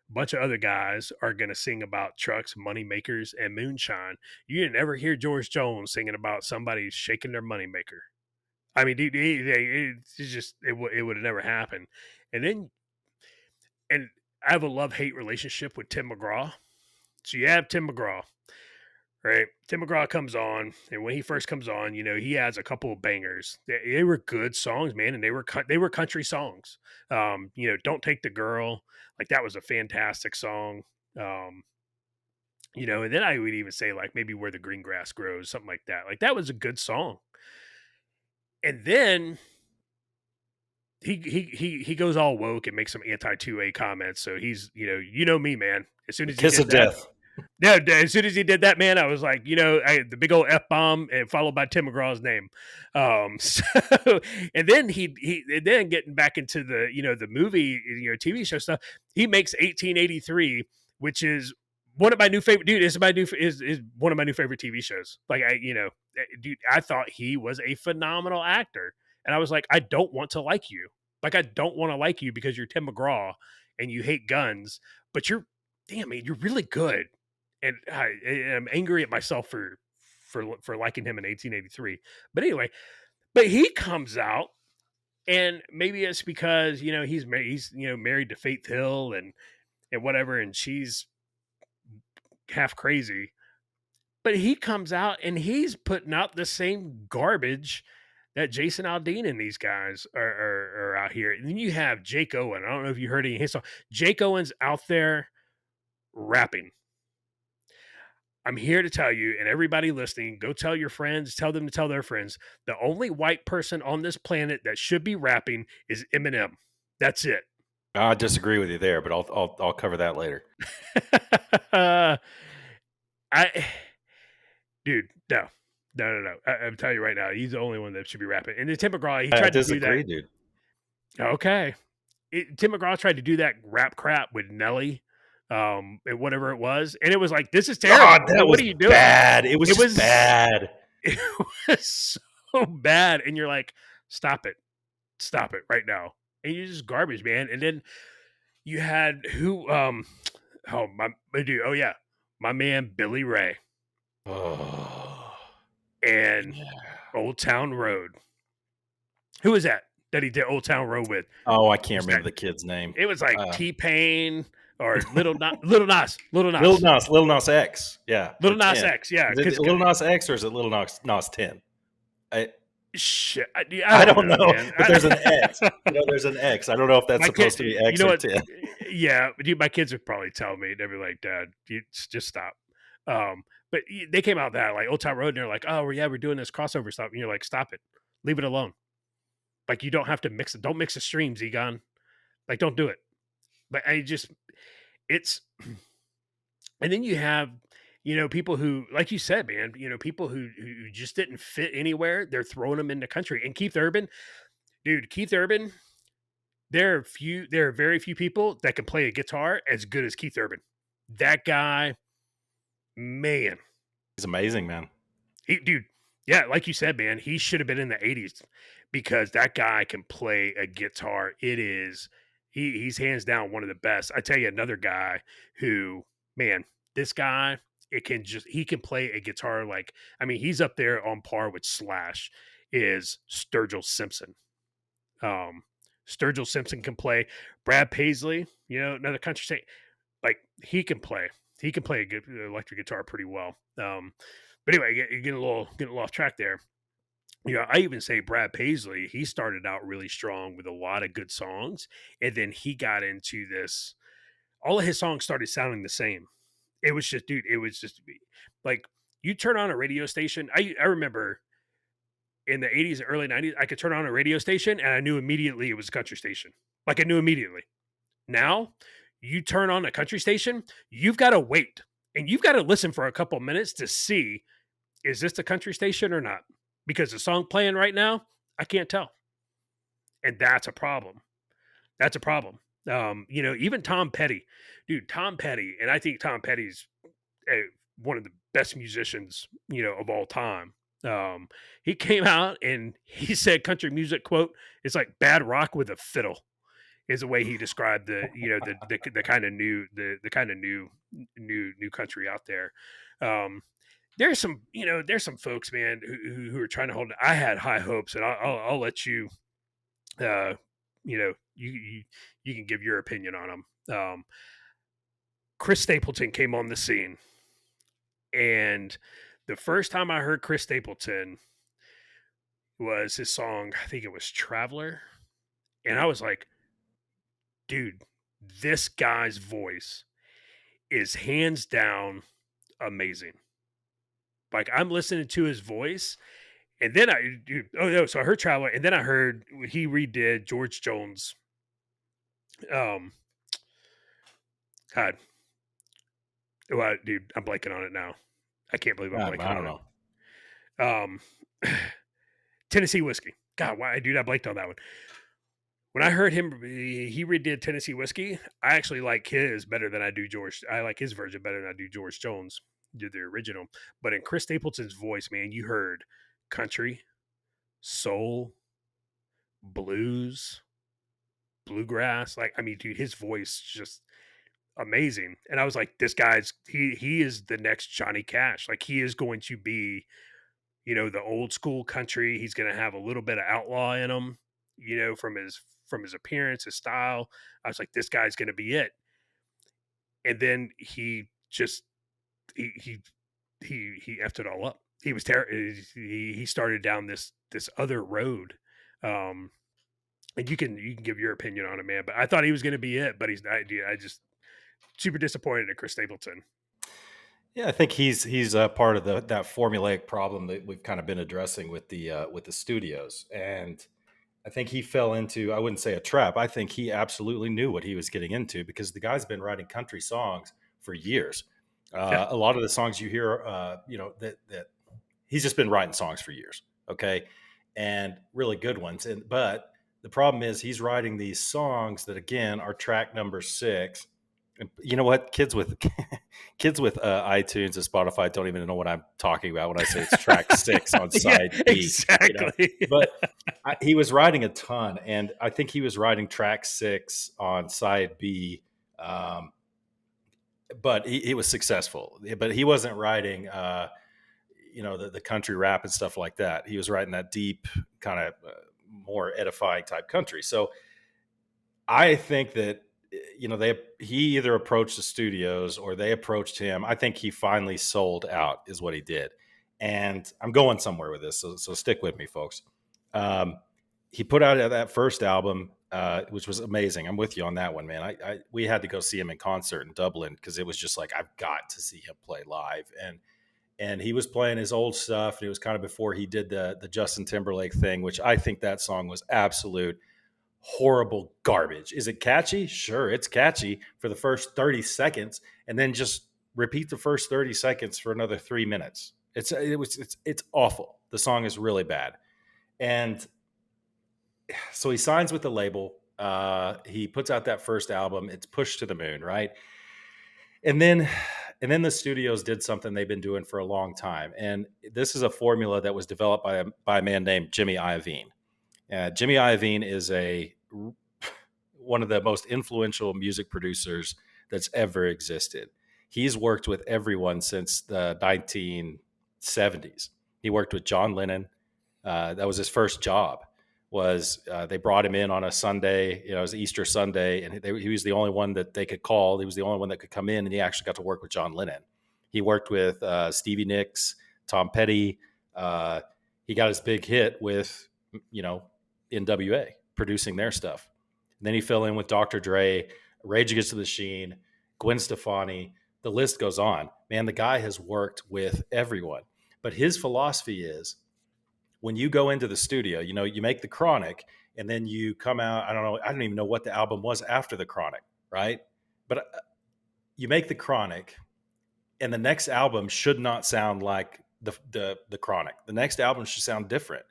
A bunch of other guys are going to sing about trucks, money makers, and moonshine. You didn't ever hear George Jones singing about somebody shaking their moneymaker. I mean, dude, it would have never happened. And I have a love hate relationship with Tim McGraw. So you have Tim McGraw, right? Tim McGraw comes on, and when he first comes on, he has a couple of bangers. They were good songs, man, and they were country songs. "Don't Take the Girl," like that was a fantastic song. Um, and then I would even say like maybe "Where the Green Grass Grows," something like that. Like that was a good song. And then he goes all woke and makes some anti 2A comments. So he's me, man. As soon The as he kiss did of that, death. yeah, as soon as he did that, man, I was like, the big old F-bomb and followed by Tim McGraw's name. So, and then and then getting back into the movie, TV show stuff, he makes 1883, which is one of my new favorite, dude. Is one of my new favorite TV shows. Like dude, I thought he was a phenomenal actor, and I was like, I don't want to like you. Like, I don't want to like you because you're Tim McGraw and you hate guns, but damn man, you're really good. And I'm angry at myself for liking him in 1883. But anyway, he comes out, and maybe it's because he's married to Faith Hill and whatever, and she's half crazy. But he comes out and he's putting out the same garbage that Jason Aldean and these guys are out here. And then you have Jake Owen. I don't know if you heard any of his song. Jake Owen's out there rapping. I'm here to tell you, and everybody listening, go tell your friends, tell them to tell their friends. The only white person on this planet that should be rapping is Eminem. That's it. I disagree with you there, but I'll cover that later. Dude, no. I'm telling you right now, he's the only one that should be rapping. And the Tim McGraw, he I tried to do disagree, that. dude. Okay. Tim McGraw tried to do that rap crap with Nelly, and whatever it was, and it was like, this is terrible. God, that What was are you doing? bad. It was bad. It was so bad, and you're like, stop it right now. And you're just garbage, man. And then you had my man Billy Ray and Old Town Road. Who was that he did Old Town Road with? Oh, I can't remember the kid's name. It was like T-Pain or Little Nas X. Yeah, Little Nas X. Yeah, is it Little Nas X or is it Little Nas 10? Shit, I don't know, but there's an X. There's an X. I don't know if that's supposed to be X or 10. Yeah, dude, my kids would probably tell me. They'd be like, "Dad, you just stop." But they came out that like Old Town Road, and they're like, "Oh, yeah, we're doing this crossover stuff," and you're like, "Stop it, leave it alone." Like, you don't have to mix it. Don't mix the streams, Egon. Like, don't do it. But it's, and then you have, people who, like you said, man, people who just didn't fit anywhere. They're throwing them into country. And Keith Urban, there are very few people that can play a guitar as good as Keith Urban. That guy, man, he's amazing, man. Yeah, like you said, man, he should have been in the 80s because that guy can play a guitar. He's hands down one of the best. I tell you, another guy who, man, this guy, he can play a guitar he's up there on par with Slash, is Sturgill Simpson. Sturgill Simpson can play. Brad Paisley, another country singer, like he can play a good electric guitar pretty well. But anyway, getting a little off track there. I even say Brad Paisley, he started out really strong with a lot of good songs, and then he got into this. All of his songs started sounding the same. It was just like, you turn on a radio station. I remember in the 80s and early 90s, I could turn on a radio station and I knew immediately it was a country station. Like, I knew immediately. Now, you turn on a country station, you've got to wait, and you've got to listen for a couple minutes to see, is this the country station or not? Because the song playing right now, I can't tell. And that's a problem. Even Tom Petty, and I think Tom Petty's one of the best musicians, of all time. He came out and he said country music, quote, it's like bad rock with a fiddle, is the way he described the kind of new country out there. There's some folks, man, who are trying to hold. I had high hopes, and I'll let you, you can give your opinion on them. Chris Stapleton came on the scene, and the first time I heard Chris Stapleton was his song, I think it was Traveler, and I was like, dude, this guy's voice is hands down amazing. Like, I'm listening to his voice, And then oh no, so I heard Traveler, and then I heard he redid George Jones. Um, God, well, dude, I'm blanking on it now. I can't believe I'm blanking I don't on know. it. Tennessee Whiskey. God, why, dude, I blanked on that one. When I heard him, he redid Tennessee Whiskey. I actually like his better than I do George. I like his version better than I do George Jones, did the original. But in Chris Stapleton's voice, man, you heard country, soul, blues, bluegrass. Like, I mean, dude, his voice just amazing. And I was like, this guy's he is the next Johnny Cash. Like, he is going to be, the old school country. He's going to have a little bit of outlaw in him, from his appearance, his style. I was like, this guy's going to be it. And then he just he effed it all up. He was he started down this other road. And you can give your opinion on it, man. But I thought he was going to be it, but he's not. I just super disappointed at Chris Stapleton. Yeah, I think he's part of that formulaic problem that we've kind of been addressing with the studios, and I think he fell into, I wouldn't say a trap. I think he absolutely knew what he was getting into because the guy's been writing country songs for years. Yeah. A lot of the songs you hear, that he's just been writing songs for years. Okay, and really good ones. But the problem is he's writing these songs that again are track number 6. And you know what? Kids with iTunes and Spotify don't even know what I'm talking about when I say it's track 6 on Yeah, side B. exactly. But he was writing a ton, and I think he was writing track 6 on side B. But he was successful. But he wasn't writing, the country rap and stuff like that. He was writing that deep kind of more edifying type country. So I think that he either approached the studios or they approached him. I think he finally sold out is what he did. And I'm going somewhere with this, so stick with me, folks. He put out that first album, which was amazing. I'm with you on that one, man. We had to go see him in concert in Dublin because it was just like, I've got to see him play live. And he was playing his old stuff. And it was kind of before he did the Justin Timberlake thing, which I think that song was absolute horrible garbage. Is it catchy? Sure, it's catchy for the first 30 seconds, and then just repeat the first 30 seconds for another 3 minutes. It's awful. The song is really bad. And so he signs with the label. He puts out that first album. It's pushed to the moon, right? And then the studios did something they've been doing for a long time. And this is a formula that was developed by a man named Jimmy Iovine. Jimmy Iovine is one of the most influential music producers that's ever existed. He's worked with everyone since the 1970s. He worked with John Lennon. That was his first job. They brought him in on a Sunday, it was Easter Sunday, and he was the only one that they could call. He was the only one that could come in, and he actually got to work with John Lennon. He worked with Stevie Nicks, Tom Petty. He got his big hit with, NWA producing their stuff. And then he fell in with Dr. Dre, Rage Against the Machine, Gwen Stefani. The list goes on. Man, the guy has worked with everyone. But his philosophy is when you go into the studio, you make the Chronic and then you come out. I don't even know what the album was after the Chronic, right? But you make the Chronic and the next album should not sound like the Chronic. The next album should sound different.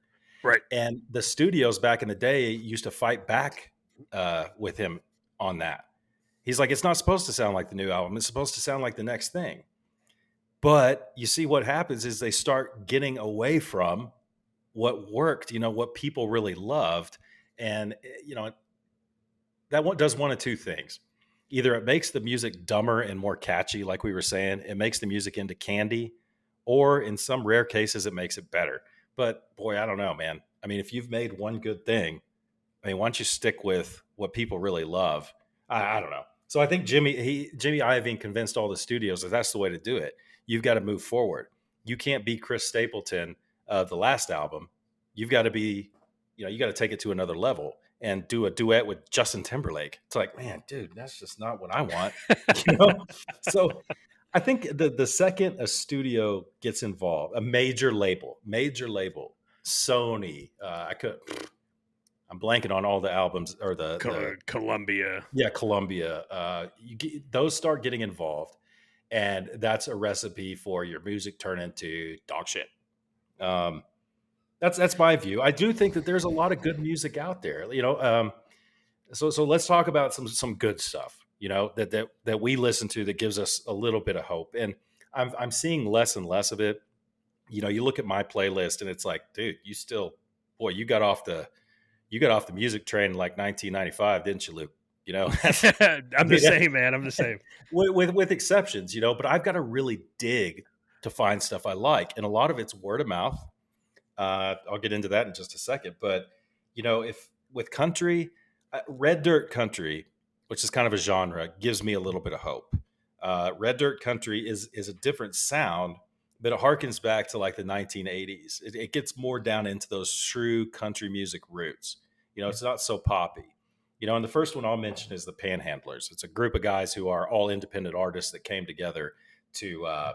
Right. And the studios back in the day used to fight back with him on that. He's like, it's not supposed to sound like the new album. It's supposed to sound like the next thing. But you see what happens is they start getting away from what worked, what people really loved. And, that one does one of two things. Either it makes the music dumber and more catchy, like we were saying, it makes the music into candy, or in some rare cases, it makes it better. But boy, I don't know, man. I mean, if you've made one good thing, why don't you stick with what people really love? I don't know. So I think Jimmy Iovine convinced all the studios that that's the way to do it. You've got to move forward. You can't be Chris Stapleton of the last album. You've got to be, you got to take it to another level and do a duet with Justin Timberlake. It's like, man, dude, that's just not what I want. So I think the second a studio gets involved, a major label Sony. I'm blanking on all the albums or the Columbia. yeah, Columbia. Those start getting involved, and that's a recipe for your music turn into dog shit. Um, that's my view. I do think that there's a lot of good music out there. So let's talk about some good stuff. That we listen to that gives us a little bit of hope, and I'm seeing less and less of it. You look at my playlist, and it's like, dude, boy, you got off the music train in like 1995, didn't you, Luke? I I'm the mean, same, man. I'm the same. with exceptions, but I've got to really dig to find stuff I like, and a lot of it's word of mouth. I'll get into that in just a second, but if with country, red dirt country, which is kind of a genre, gives me a little bit of hope. Red dirt country is a different sound, but it harkens back to like the 1980s. It gets more down into those true country music roots. It's not so poppy. And the first one I'll mention is the Panhandlers. It's a group of guys who are all independent artists that came together to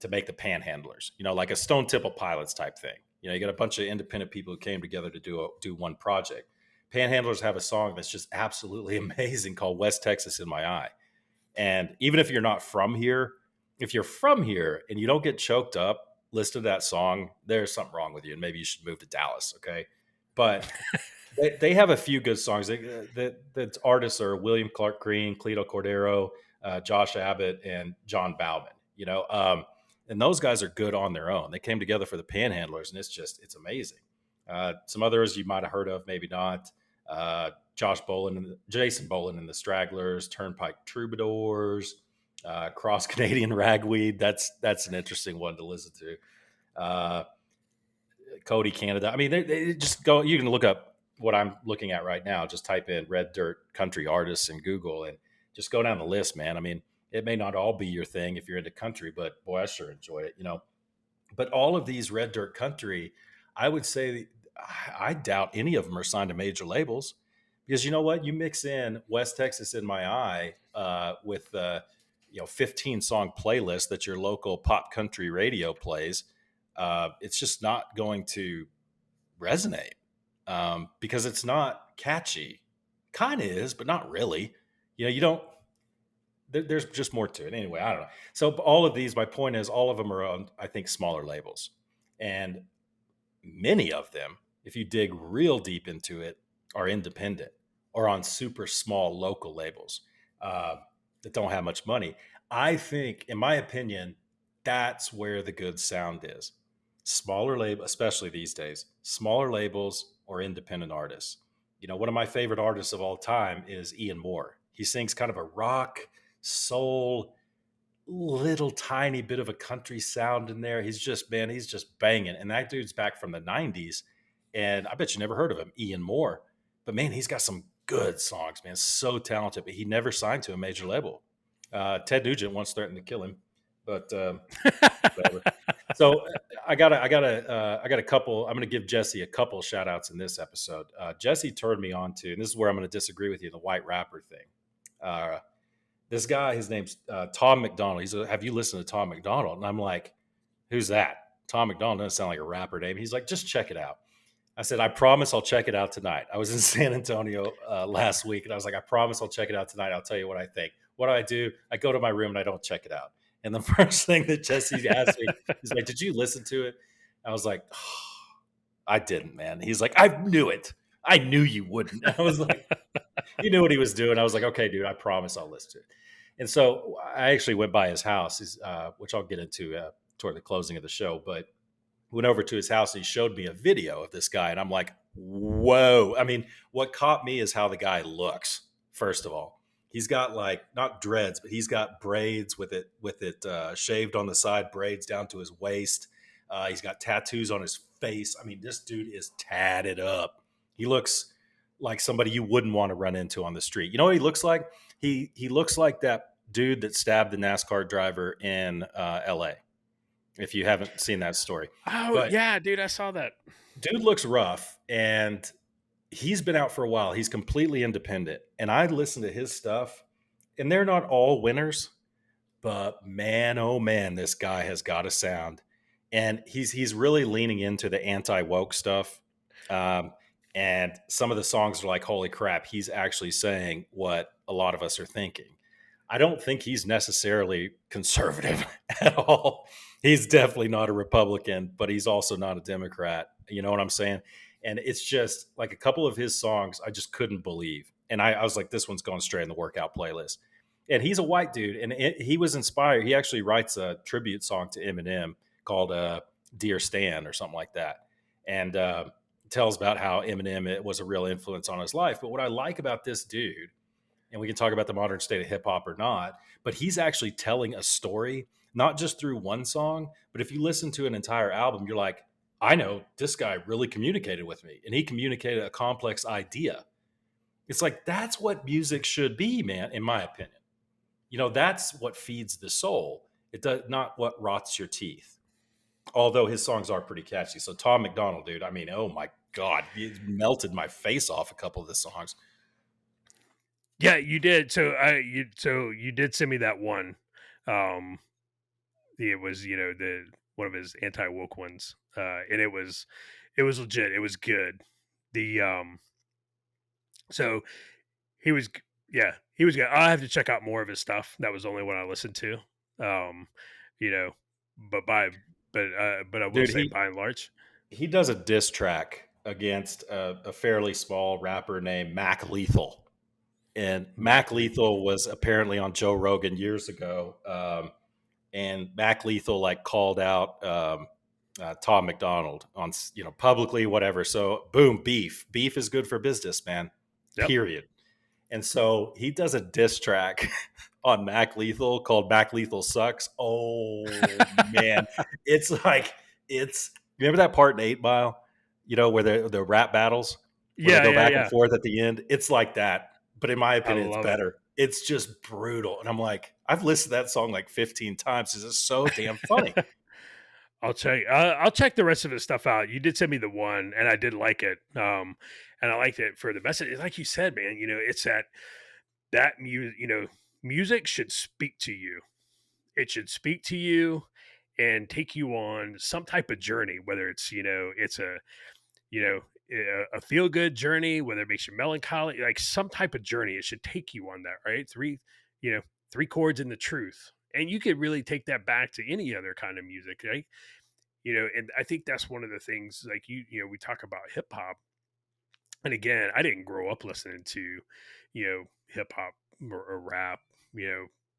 make the Panhandlers. Like a Stone Temple Pilots type thing. You got a bunch of independent people who came together to do one project. Panhandlers have a song that's just absolutely amazing called West Texas in My Eye. And even if you're not from here, if you're from here and you don't get choked up, listen to that song, there's something wrong with you. And maybe you should move to Dallas. Okay. But they have a few good songs. The artists are William Clark Green, Cleto Cordero, Josh Abbott, and John Bauman, and those guys are good on their own. They came together for the Panhandlers, and it's amazing. Some others you might have heard of, maybe not. Jason Boland and the Stragglers, Turnpike Troubadours, Cross Canadian Ragweed. That's an interesting one to listen to. Cody Canada. I mean, they just go. You can look up what I'm looking at right now. Just type in red dirt country artists in Google and just go down the list, man. I mean, it may not all be your thing if you're into country, but boy, I sure enjoy it. But all of these red dirt country, I would say, I doubt any of them are signed to major labels, because you know what? You mix in West Texas in My Eye with 15 song playlist that your local pop country radio plays. It's just not going to resonate because it's not catchy. Kind of is, but not really. You don't. There's just more to it. Anyway, I don't know. So all of these, my point is, all of them are on, I think, smaller labels, and many of them, if you dig real deep into it, are independent or on super small local labels that don't have much money. I think, in my opinion, that's where the good sound is. Smaller label, especially these days, smaller labels or independent artists. One of my favorite artists of all time is Ian Moore. He sings kind of a rock, soul, little tiny bit of a country sound in there. He's just banging. And that dude's back from the 90s. And I bet you never heard of him, Ian Moore. But man, he's got some good songs, man. So talented. But he never signed to a major label. Ted Nugent once threatened to kill him, but whatever. So I got a couple. I'm going to give Jesse a couple shout outs in this episode. Jesse turned me on to, and this is where I'm going to disagree with you, the white rapper thing. This guy, his name's Tom McDonald. Have you listened to Tom McDonald? And I'm like, who's that? Tom McDonald doesn't sound like a rapper name. He's like, just check it out. I said, I promise I'll check it out tonight. I was in San Antonio last week, and I was like, I promise I'll check it out tonight. I'll tell you what I think. What do? I go to my room and I don't check it out. And the first thing that Jesse asked me is like, did you listen to it? I was like, oh, I didn't, man. He's like, I knew it. I knew you wouldn't. I was like, he knew what he was doing. I was like, okay, dude, I promise I'll listen to it. And so I actually went by his house, which I'll get into toward the closing of the show. But went over to his house and he showed me a video of this guy. And I'm like, whoa. I mean, what caught me is how the guy looks, first of all. He's got like, not dreads, but he's got braids with it shaved on the side, braids down to his waist. He's got tattoos on his face. I mean, this dude is tatted up. He looks like somebody you wouldn't want to run into on the street. You know what he looks like? He looks like that dude that stabbed the NASCAR driver in LA. If you haven't seen that story. Oh, but yeah, dude, I saw that. Dude looks rough, and he's been out for a while. He's completely independent. And I listen to his stuff, and they're not all winners, but man, oh man, this guy has got a sound. and he's really leaning into the anti woke stuff. Um, and some of the songs are like, holy crap, he's actually saying what a lot of us are thinking. I don't think he's necessarily conservative at all. He's definitely not a Republican, but he's also not a Democrat. You know what I'm saying? And it's just like a couple of his songs I just couldn't believe. And I was like, this one's going straight in the workout playlist. And he's a white dude, and he was inspired. He actually writes a tribute song to Eminem called "Dear Stan" or something like that, and tells about how Eminem it was a real influence on his life. But what I like about this dude, and we can talk about the modern state of hip hop or not, but he's actually telling a story, not just through one song, but if you listen to an entire album, you're like, I know this guy really communicated with me, and he communicated a complex idea. It's like that's what music should be, man, in my opinion. That's what feeds the soul. It does not what rots your teeth. Although his songs are pretty catchy. So Tom McDonald, dude, I mean, oh my God, he melted my face off a couple of the songs. Yeah, you did. So you did send me that one. Um, it was the one of his anti woke ones, and it was legit. It was good. The so he was yeah, he was good. I have to check out more of his stuff. That was the only one I listened to. Um, you know, but but I will Dude, say he by and large, he does a diss track against a fairly small rapper named Mac Lethal. And Mac Mac Lethal. Lethal was apparently on Joe Rogan years ago. And Mac Lethal like called out Tom McDonald on publicly, whatever. So boom, beef is good for business, man. Yep. Period. And so he does a diss track on Mac Lethal called Mac Lethal Sucks. Oh man. It's like it's remember that part in 8 Mile, where the rap battles where they Yeah, go yeah, back and yeah. forth at the end. It's like that. But in my I opinion, it's love it. better. It's just brutal. And I'm like, I've listened to that song like 15 times. It's just so damn funny. I'll check the rest of his stuff out. You did send me the one, and I did like it. And I liked it for the message. Like you said, man, it's that music. Music should speak to you. It should speak to you and take you on some type of journey, whether it's you know a feel good journey, whether it makes you melancholy, like some type of journey. It should take you on that, right? You know, three chords in the truth, and you could really take that back to any other kind of music, right? And I think that's one of the things, like we talk about hip hop, and again, I didn't grow up listening to hip hop or rap,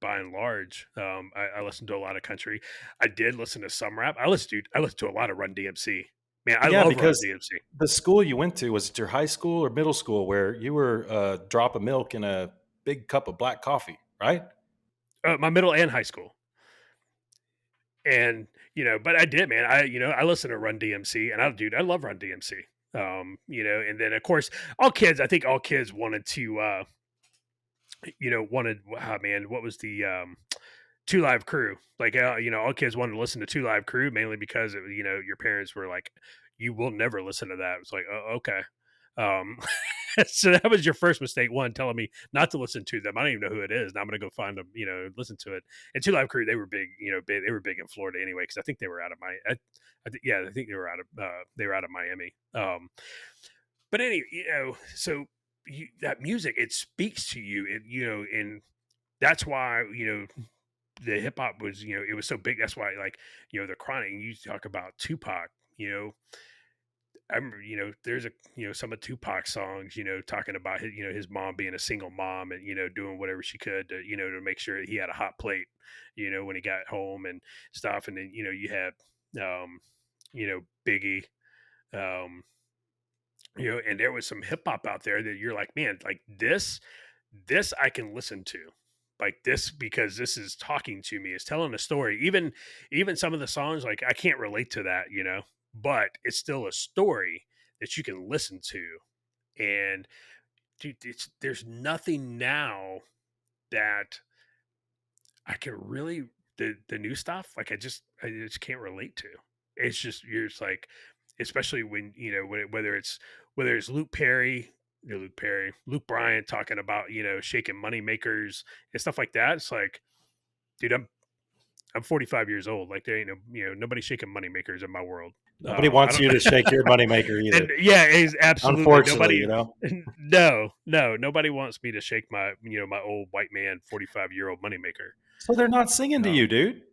by and large. I listened to a lot of country. I did listen to some rap. I listened to a lot of Run DMC. Man, I Yeah, love Run because DMC. the school you went to, was it your high school or middle school where you were a drop of milk in a big cup of black coffee, right? My middle and high school. And but I did, man. I listen to Run DMC, and I love Run DMC. And then of course, I think all kids wanted to, man, what was the Two Live Crew? Like, all kids wanted to listen to Two Live Crew mainly because your parents were like, you will never listen to that. It's like, oh, okay. Um, so that was your first mistake. One, telling me not to listen to them. I don't even know who it is. Now I'm gonna go find them. Listen to it. And Two Live Crew, they were big. They were big in Florida anyway, because I think they were out of I think they were out of Miami. But anyway, so that music, it speaks to you, and that's why the hip hop was it was so big. That's why, like, the Chronic. You talk about Tupac. I remember, there's some of Tupac's songs, talking about his mom being a single mom, and doing whatever she could to to make sure he had a hot plate, when he got home and stuff. And then you had Biggie, um, and there was some hip hop out there that you're like, man, like this I can listen to, like this, because this is talking to me, it's telling a story. Even some of the songs, like, I can't relate to that, but it's still a story that you can listen to. And dude, there's nothing now that I can really, the new stuff, like, I just can't relate to. It's just, you're just like, especially when whether it's Luke Bryant talking about shaking money makers and stuff like that. It's like, dude, I'm 45 years old. Like there ain't no, nobody shaking money makers in my world. Nobody I wants don't, you to shake your moneymaker and either. yeah, it's absolutely Unfortunately, nobody. No, no, nobody wants me to shake my, my old white man, 45-year-old moneymaker. So they're not singing to Um, you, dude.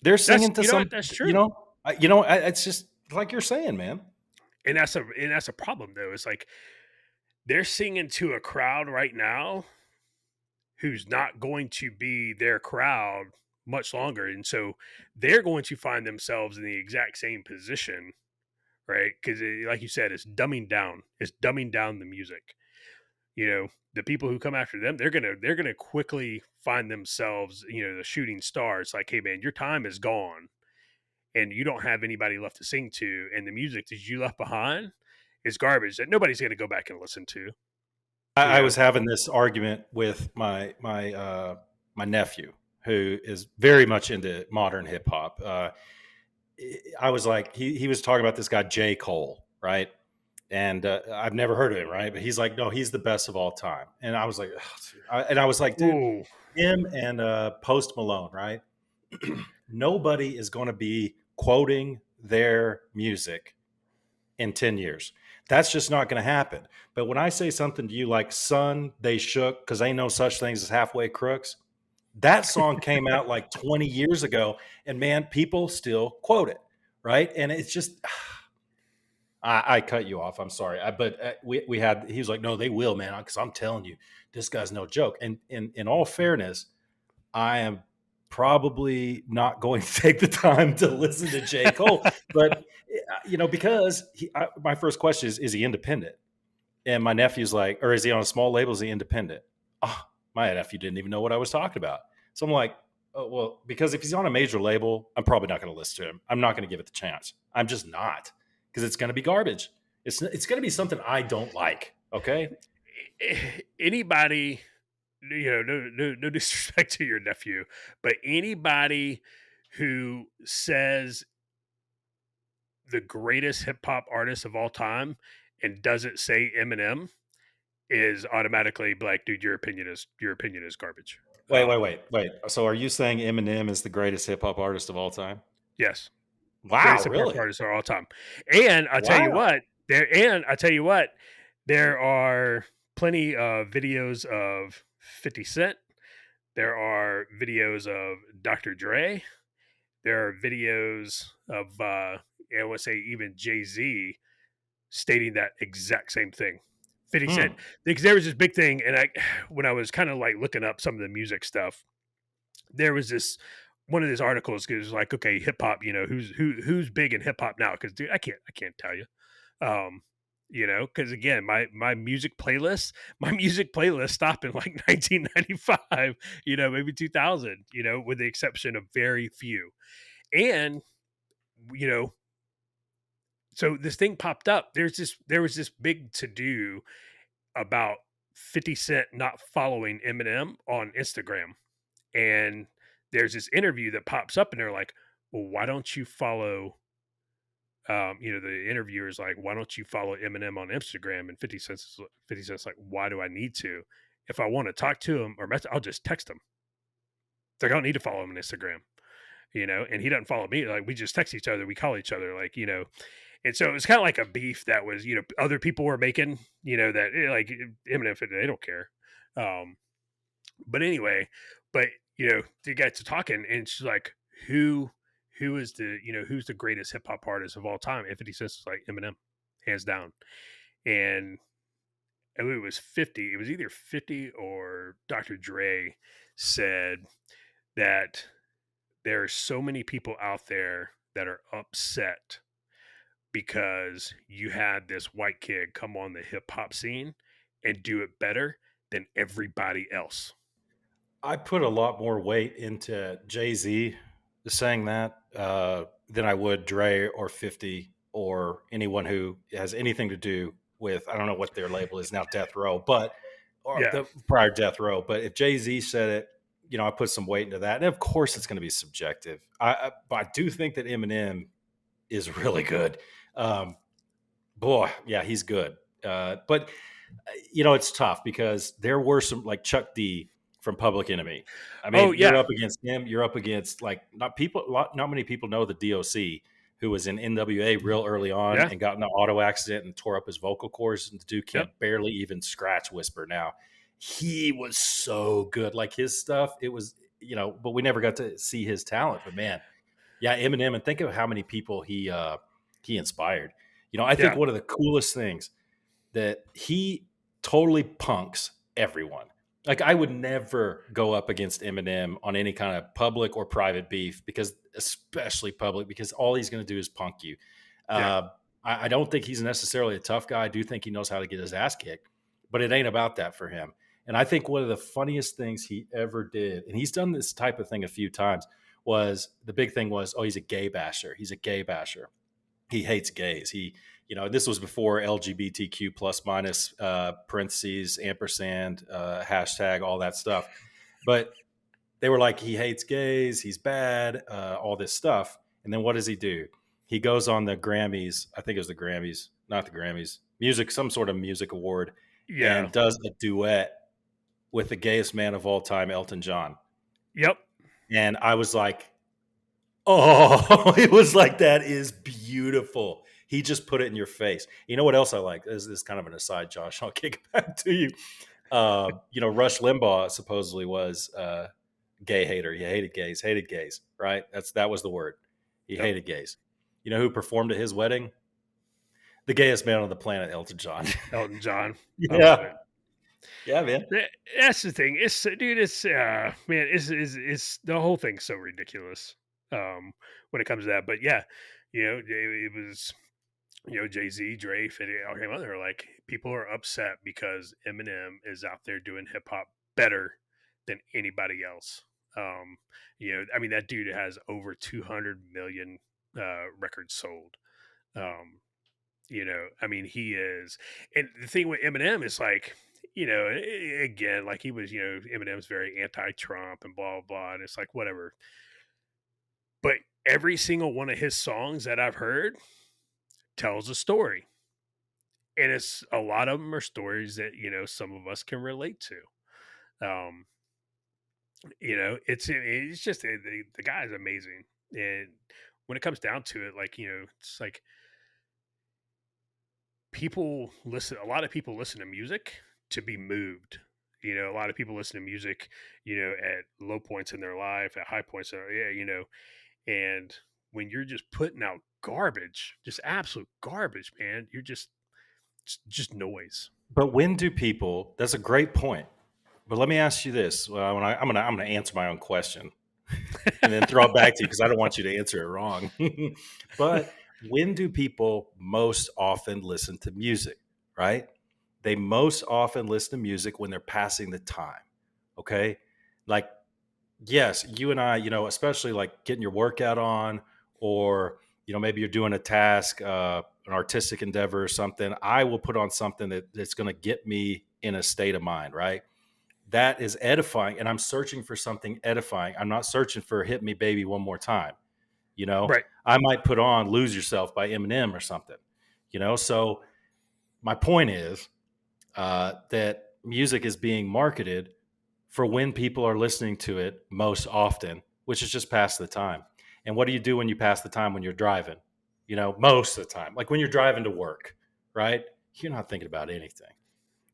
They're that's, singing to what, some, that's true. it's just like you're saying, man. And that's a problem though. It's like they're singing to a crowd right now who's not going to be their crowd much longer. And so they're going to find themselves in the exact same position, right? Because, like you said, it's dumbing down. It's dumbing down the music. The people who come after them, they're gonna quickly find themselves, the shooting stars. Like, hey, man, your time is gone, and you don't have anybody left to sing to, and the music that you left behind is garbage that nobody's gonna go back and listen to. You I know, was having this argument with my nephew, who is very much into modern hip hop. I was like, he was talking about this guy J. Cole, right? And I've never heard of him, right? But he's like, no, he's the best of all time. And I was like, and I was like, dude, ooh, him and Post Malone, right? Nobody is going to be quoting their music in 10 years. That's just not going to happen. But when I say something to you like, son, they shook because ain't no such things as halfway crooks, that song came out like 20 years ago. And man, people still quote it, right? And it's just, I cut you off. I'm sorry. He was like, no, they will, man. Because I'm telling you, this guy's no joke. And in all fairness, I am probably not going to take the time to listen to J. Cole. But, because my first question is he independent? And my nephew's like, or is he on a small label? Is he independent? Oh, my nephew didn't even know what I was talking about. So I'm like, oh, well, because if he's on a major label, I'm probably not going to listen to him. I'm not going to give it the chance. I'm just not, because it's going to be garbage. It's going to be something I don't like. Okay. anybody, no disrespect to your nephew, but anybody who says the greatest hip hop artist of all time and doesn't say Eminem is automatically like, dude, your opinion is garbage. Wait. So are you saying Eminem is the greatest hip hop artist of all time? Yes, Wow, greatest hip hop really? artist of all time. And I tell you Wow. what, there are plenty of videos of 50 Cent. There are videos of Dr. Dre. There are videos of I want to say even Jay-Z stating that exact same thing. 50 Cent, Hmm. because there was this big thing, and when I was kind of like looking up some of the music stuff, there was this one of these articles because like, okay, hip hop, who's big in hip hop now? Because dude, I can't tell you, um, because again, my music playlist, stopped in like 1995, maybe 2000, with the exception of very few, and you know, so this thing popped up. There was this big to do about 50 Cent not following Eminem on Instagram. And there's this interview that pops up and they're like, well, why don't you follow the interviewer is like, why don't you follow Eminem on Instagram? And 50 Cent's like, why do I need to? If I want to talk to him or message, I'll just text him. It's like, I don't need to follow him on Instagram, and he doesn't follow me. Like, we just text each other, we call each other, like, and so it was kind of like a beef that was, other people were making, that like Eminem, they don't care. Um, but anyway, but the guys to talking, and she's like, who is who's the greatest hip hop artist of all time? And 50 Cent is like, Eminem, hands down. And it was 50. It was either 50 or Dr. Dre said that there are so many people out there that are upset because you had this white kid come on the hip hop scene and do it better than everybody else. I put a lot more weight into Jay-Z saying that than I would Dre or 50 or anyone who has anything to do with, I don't know what their label is now, Death Row, but or Yeah. the prior Death Row. But if Jay-Z said it, I put some weight into that. And of course it's going to be subjective. But I do think that Eminem is really good. Um, Boy, yeah, he's good. But it's tough because there were some, like Chuck D, from Public Enemy. I Oh mean, you're yeah, up against him. You're up against like not many people know the DOC, who was in NWA real early on yeah, and got in an auto accident and tore up his vocal cords. And the dude yep, can't barely even scratch whisper now. He was so good. Like his stuff, it was, but we never got to see his talent. But man, yeah, Eminem, and think of how many people he inspired. I think yeah, one of the coolest things that he totally punks everyone. Like I would never go up against Eminem on any kind of public or private beef because, especially public, because all he's going to do is punk you. yeah, Uh, I don't think he's necessarily a tough guy. I do think he knows how to get his ass kicked, but it ain't about that for him. And I think one of the funniest things he ever did, and he's done this type of thing a few times, was the big thing was, oh, he's a gay basher. He's a gay basher. He hates gays. This was before LGBTQ plus minus parentheses, ampersand, hashtag, all that stuff. But they were like, he hates gays, he's bad, all this stuff. And then what does he do? He goes on the Grammys, I think it was the Grammys, not the Grammys, music, some sort of music award, yeah, and does a duet with the gayest man of all time, Elton John. yep. And I was like, oh, it was like, that is beautiful. He just put it in your face. You know what else I like? This is kind of an aside, Josh. I'll kick it back to you. Rush Limbaugh supposedly was a gay hater. He hated gays, right? That was the word. He Yep. hated gays. You know who performed at his wedding? The gayest man on the planet, Elton John. Elton John. I love Yeah. it. Yeah, man. That's the thing. It's dude. It's man. It's the whole thing's so ridiculous. When it comes to that, but yeah, it was Jay Z, Drake, and all came out there like people are upset because Eminem is out there doing hip hop better than anybody else. I mean that dude has over 200 million records sold. Um, I mean, he is. And the thing with Eminem is like, again, like he was, Eminem's very anti-Trump and blah blah, and it's like whatever. But every single one of his songs that I've heard tells a story, and it's a lot of them are stories that some of us can relate to. Um, it's just the guy is amazing, and when it comes down to it, like it's like people listen a lot of people listen to music to be moved. A lot of people listen to music at low points in their life, at high points and when you're just putting out garbage, just absolute garbage, man, you're just noise. But when do people? That's a great point. But let me ask you this: I'm gonna answer my own question and then throw it back to you because I don't want you to answer it wrong. But when do people most often listen to music? Right? They most often listen to music when they're passing the time. Okay, like yes, you and I, especially like getting your workout on, or maybe you're doing a task, an artistic endeavor or something. I will put on something that's going to get me in a state of mind, right? That is edifying, and I'm searching for something edifying. I'm not searching for "Hit Me, Baby, One More Time." Right. I might put on "Lose Yourself" by Eminem or something. So my point is that music is being marketed for when people are listening to it most often, which is just pass the time. And what do you do when you pass the time when you're driving? Most of the time, like when you're driving to work, right? You're not thinking about anything.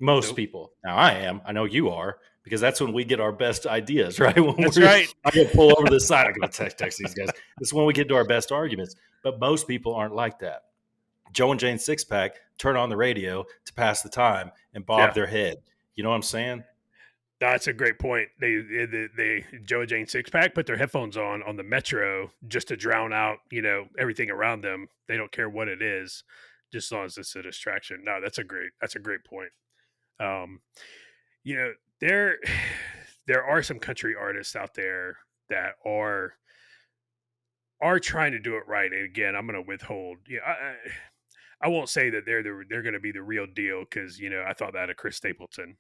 Most Nope. people. Now I am. I know you are, because that's when we get our best ideas, right? That's right. I go pull over the side. I go text these guys. This is when we get to our best arguments. But most people aren't like that. Joe and Jane Sixpack turn on the radio to pass the time and bob Yeah. their head. You know what I'm saying? That's a great point. They Joe and Jane six pack put their headphones on the metro just to drown out everything around them. They don't care what it is, just as long as it's a distraction. No, that's a great point. Um, you know there there are some country artists out there that are trying to do it right. And again, I'm going to withhold. I won't say that they're going to be the real deal because I thought that of Chris Stapleton.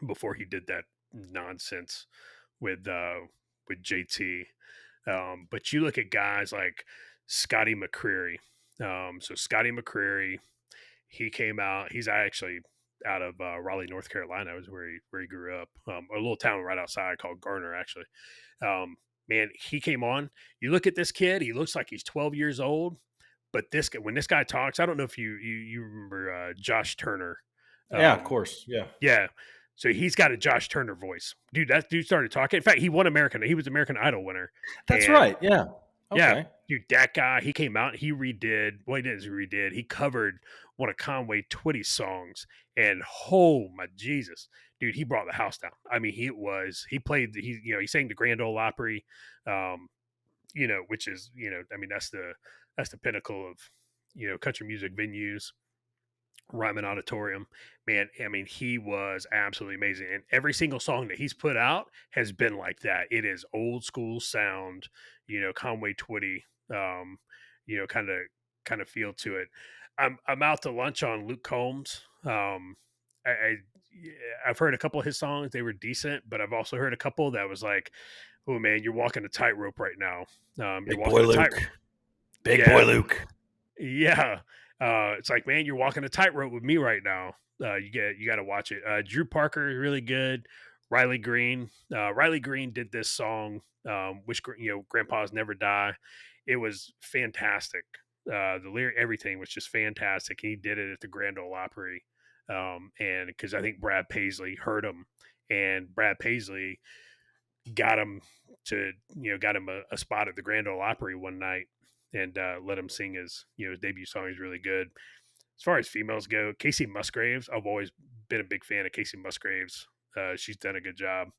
Before he did that nonsense with JT. But you look at guys like Scotty McCreery. So Scotty McCreery, he came out. He's actually out of Raleigh, North Carolina, was where he grew up. A little town right outside called Garner, actually. Um, Man, he came on. You look at this kid; he looks like he's 12 years old. But when this guy talks, I don't know if you remember Josh Turner. Yeah, of Um, course. Yeah. yeah, so he's got a Josh Turner voice, dude. That dude started talking. In fact, he won American. He was American Idol winner, That's and right. Yeah. yeah, Okay. dude, that guy, he came out, he redid, well, he didn't redid, he covered one of Conway Twitty's songs. And oh my Jesus, dude, he brought the house down. I mean, he played, he sang the Grand Ole Opry, um, which is, I mean, that's the pinnacle of, country music venues. Ryman Auditorium, man. I mean, he was absolutely amazing, and every single song that he's put out has been like that. It is old school sound, Conway Twitty, um, kind of feel to it. I'm out to lunch on Luke Combs. Yeah, I've heard a couple of his songs; they were decent, but I've also heard a couple that was like, "Oh man, you're walking a tightrope right now. You're Big boy walking a tight." Luke. Big boy Yeah, Luke. yeah. It's like, man, you're walking a tightrope with me right now. You got to watch it. Drew Parker is really good. Riley Green did this song, Grandpa's Never Die. It was fantastic. The lyric, everything was just fantastic. He did it at the Grand Ole Opry, and because I think Brad Paisley heard him, and Brad Paisley got him a spot at the Grand Ole Opry one night, and let him sing his debut song. Is really good. As far as females go, Casey Musgraves, I've always been a big fan of Casey Musgraves. She's done a good job.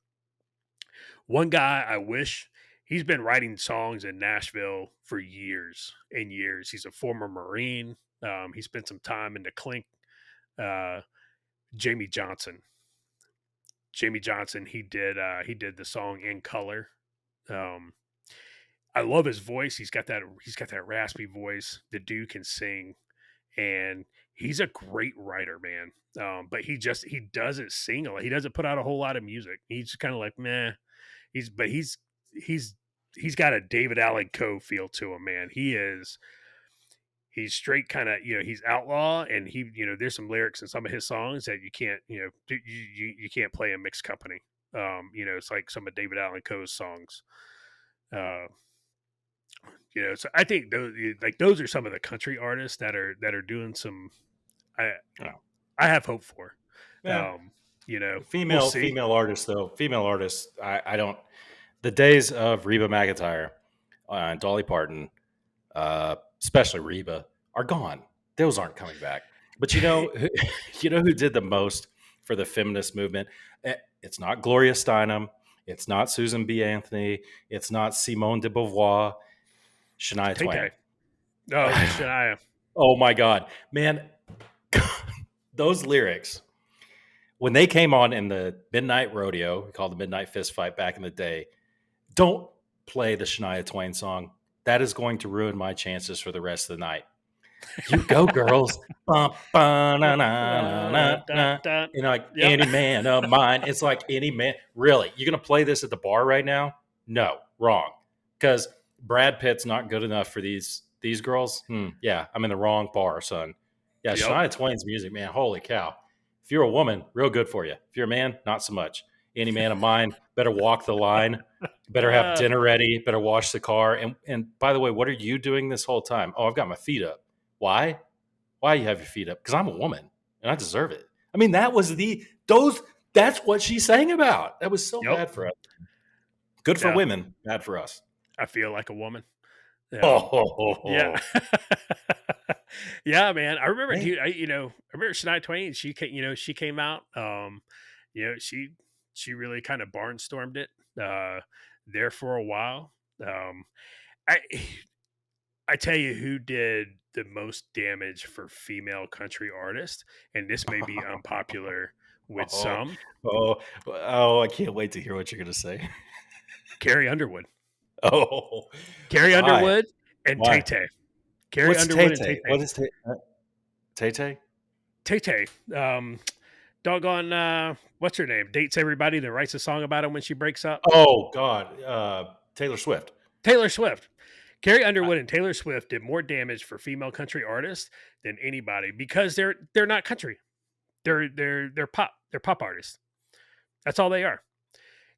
One guy I wish, he's been writing songs in Nashville for years and years. He's a former Marine. He spent some time in the Clink. Uh, Jamie Johnson. Jamie Johnson. He did the song In Color. Um, I love his voice. He's got that raspy voice. The dude can sing, and he's a great writer, man. But he doesn't sing a lot. He doesn't put out a whole lot of music. He's just kind of like meh. He's he's got a David Allen Coe feel to him, man. He's straight kind of, he's outlaw, and there's some lyrics in some of his songs that you can't, you can't play in mixed company. It's like some of David Allen Coe's songs. Uh, so I think those are some of the country artists that are doing some. I Yeah. I have hope for. Yeah. We'll Female see. artists though. Female artists. I don't. The days of Reba McEntire and Dolly Parton, especially Reba, are gone. Those aren't coming back. But you know who did the most for the feminist movement? It's not Gloria Steinem. It's not Susan B. Anthony. It's not Simone de Beauvoir. Shania Twain. Tay-Tay. Oh, Shania. Oh my God, man! Those lyrics when they came on in the Midnight Rodeo, we called the Midnight Fist Fight back in the day. Don't play the Shania Twain song. That is going to ruin my chances for the rest of the night. You go, girls. Like any man of mine. It's like any man. Really? You're going to play this at the bar right now? No, wrong. Because Brad Pitt's not good enough for these girls. Yeah, I'm in the wrong bar, son. Yeah, Yep. Shania Twain's music, man. Holy cow. If you're a woman, real good for you. If you're a man, not so much. Any man of mine, better walk the line. Better have dinner ready. Better wash the car. And by the way, what are you doing this whole time? Oh, I've got my feet up. Why? Why you have your feet up? Because I'm a woman and I deserve it. I mean, that's what she sang about. That was so bad for us. Good for women, bad for us. I feel like a woman. Yeah. Yeah, man. I remember, dude. I remember Shania Twain. She came out. She really kind of barnstormed it there for a while. I tell you who did the most damage for female country artists, and this may be unpopular with some. I can't wait to hear what you're going to say. Carrie Underwood. Carrie Underwood and Tay-Tay. Carrie Underwood and Tay-Tay. What is Tay-Tay? Tay-Tay. Doggone, what's her name? Dates everybody that writes a song about him when she breaks up. Oh, God. Taylor Swift. Carrie Underwood and Taylor Swift did more damage for female country artists than anybody because they're not country. They're pop artists. That's all they are.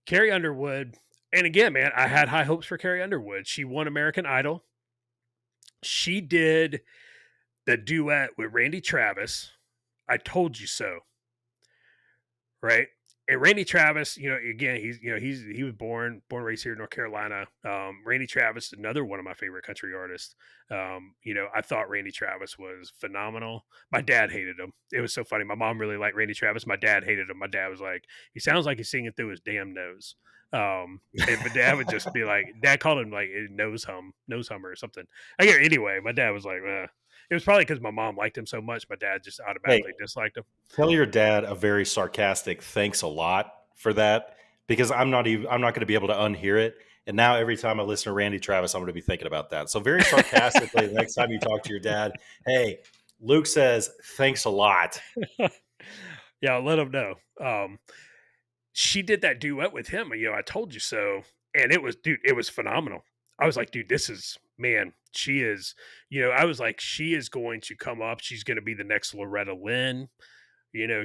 Carrie Underwood, and again, man, I had high hopes for Carrie Underwood. She won American Idol. She did the duet with Randy Travis. I Told You So. Right. And Randy Travis, again, he was raised here in North Carolina. Randy Travis, another one of my favorite country artists. I thought Randy Travis was phenomenal. My dad hated him. It was so funny. My mom really liked Randy Travis. My dad hated him. My dad was like, he sounds like he's singing through his damn nose. And my dad would just be like, Dad called him like nose hummer or something. Anyway, my dad was like, it was probably because my mom liked him so much. My dad just automatically disliked him. Tell your dad a very sarcastic thanks a lot for that, because I'm not going to be able to unhear it. And now every time I listen to Randy Travis, I'm going to be thinking about that. So very sarcastically, the next time you talk to your dad, hey, Luke says thanks a lot. Yeah, I'll let him know. She did that duet with him. I Told You So, and it was phenomenal. I was like, dude, she is, I was like, she is going to come up. She's going to be the next Loretta Lynn.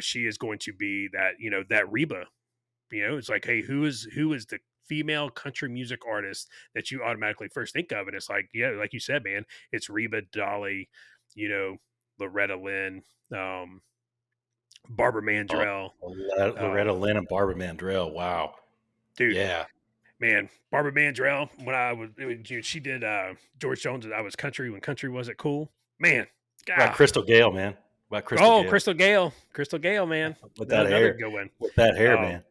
She is going to be that, that Reba. It's like, hey, who is the female country music artist that you automatically first think of? And it's like, yeah, like you said, man, it's Reba, Dolly, Loretta Lynn, Barbara Mandrell. Loretta Lynn and Barbara Mandrell. Wow. Dude. Yeah. Man, Barbara Mandrell, she did George Jones, I Was Country When Country Wasn't Cool. Man. About Crystal Gale, man. Crystal Gale, man. With that hair. With that hair, man.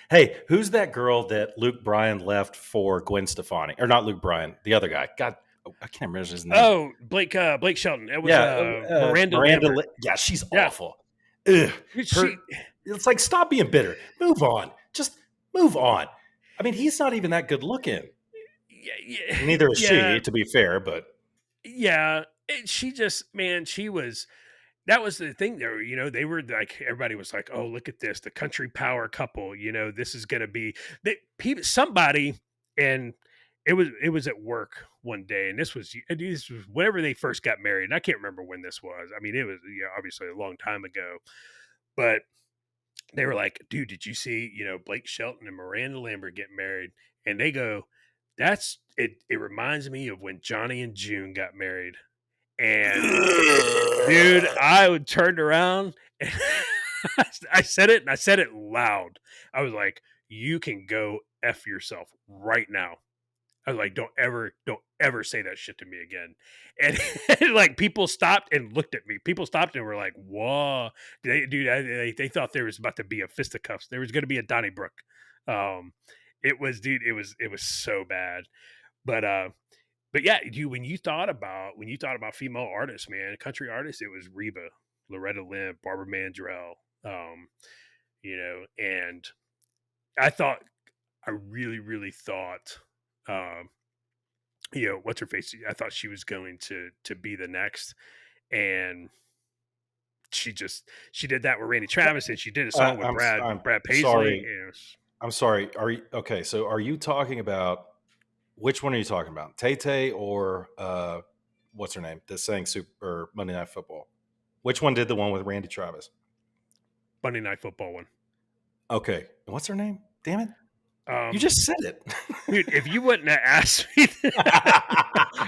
Hey, who's that girl that Luke Bryan left for Gwen Stefani? Or not Luke Bryan, the other guy. God, I can't remember his name. Oh, Blake Shelton. It was Miranda. Yeah, she's awful. Ugh. It's like, stop being bitter. Move on. Just move on. I mean, he's not even that good looking. Yeah. Neither is she, to be fair, but. Yeah. She just, man, that was the thing there. They were like, everybody was like, oh, look at this, the country power couple. This is going to be somebody. And it was at work one day. And this was whenever they first got married. And I can't remember when this was. I mean, it was obviously a long time ago. But they were like, dude, did you see, Blake Shelton and Miranda Lambert get married? And they go, that's it. It reminds me of when Johnny and June got married. And dude, I turned around and I said it, and I said it loud. I was like, you can go F yourself right now. I was like, don't ever say that shit to me again. And like, people stopped and looked at me. People stopped and were like, whoa. They thought there was about to be a fisticuffs. There was going to be a Donnybrook. It was so bad. But yeah, dude, when you thought about female artists, man, country artists, it was Reba, Loretta Lynn, Barbara Mandrell, and I really, really thought, what's her face? I thought she was going to be the next, and she did that with Randy Travis, and she did a song with Brad Paisley. Sorry. I'm sorry. So are you talking about, which one are you talking about? Tay-Tay or what's her name that sang Super Monday Night Football? Which one did the one with Randy Travis? Monday Night Football one. Okay. And what's her name? Damn it. You just said it. Dude, if you wouldn't have asked me,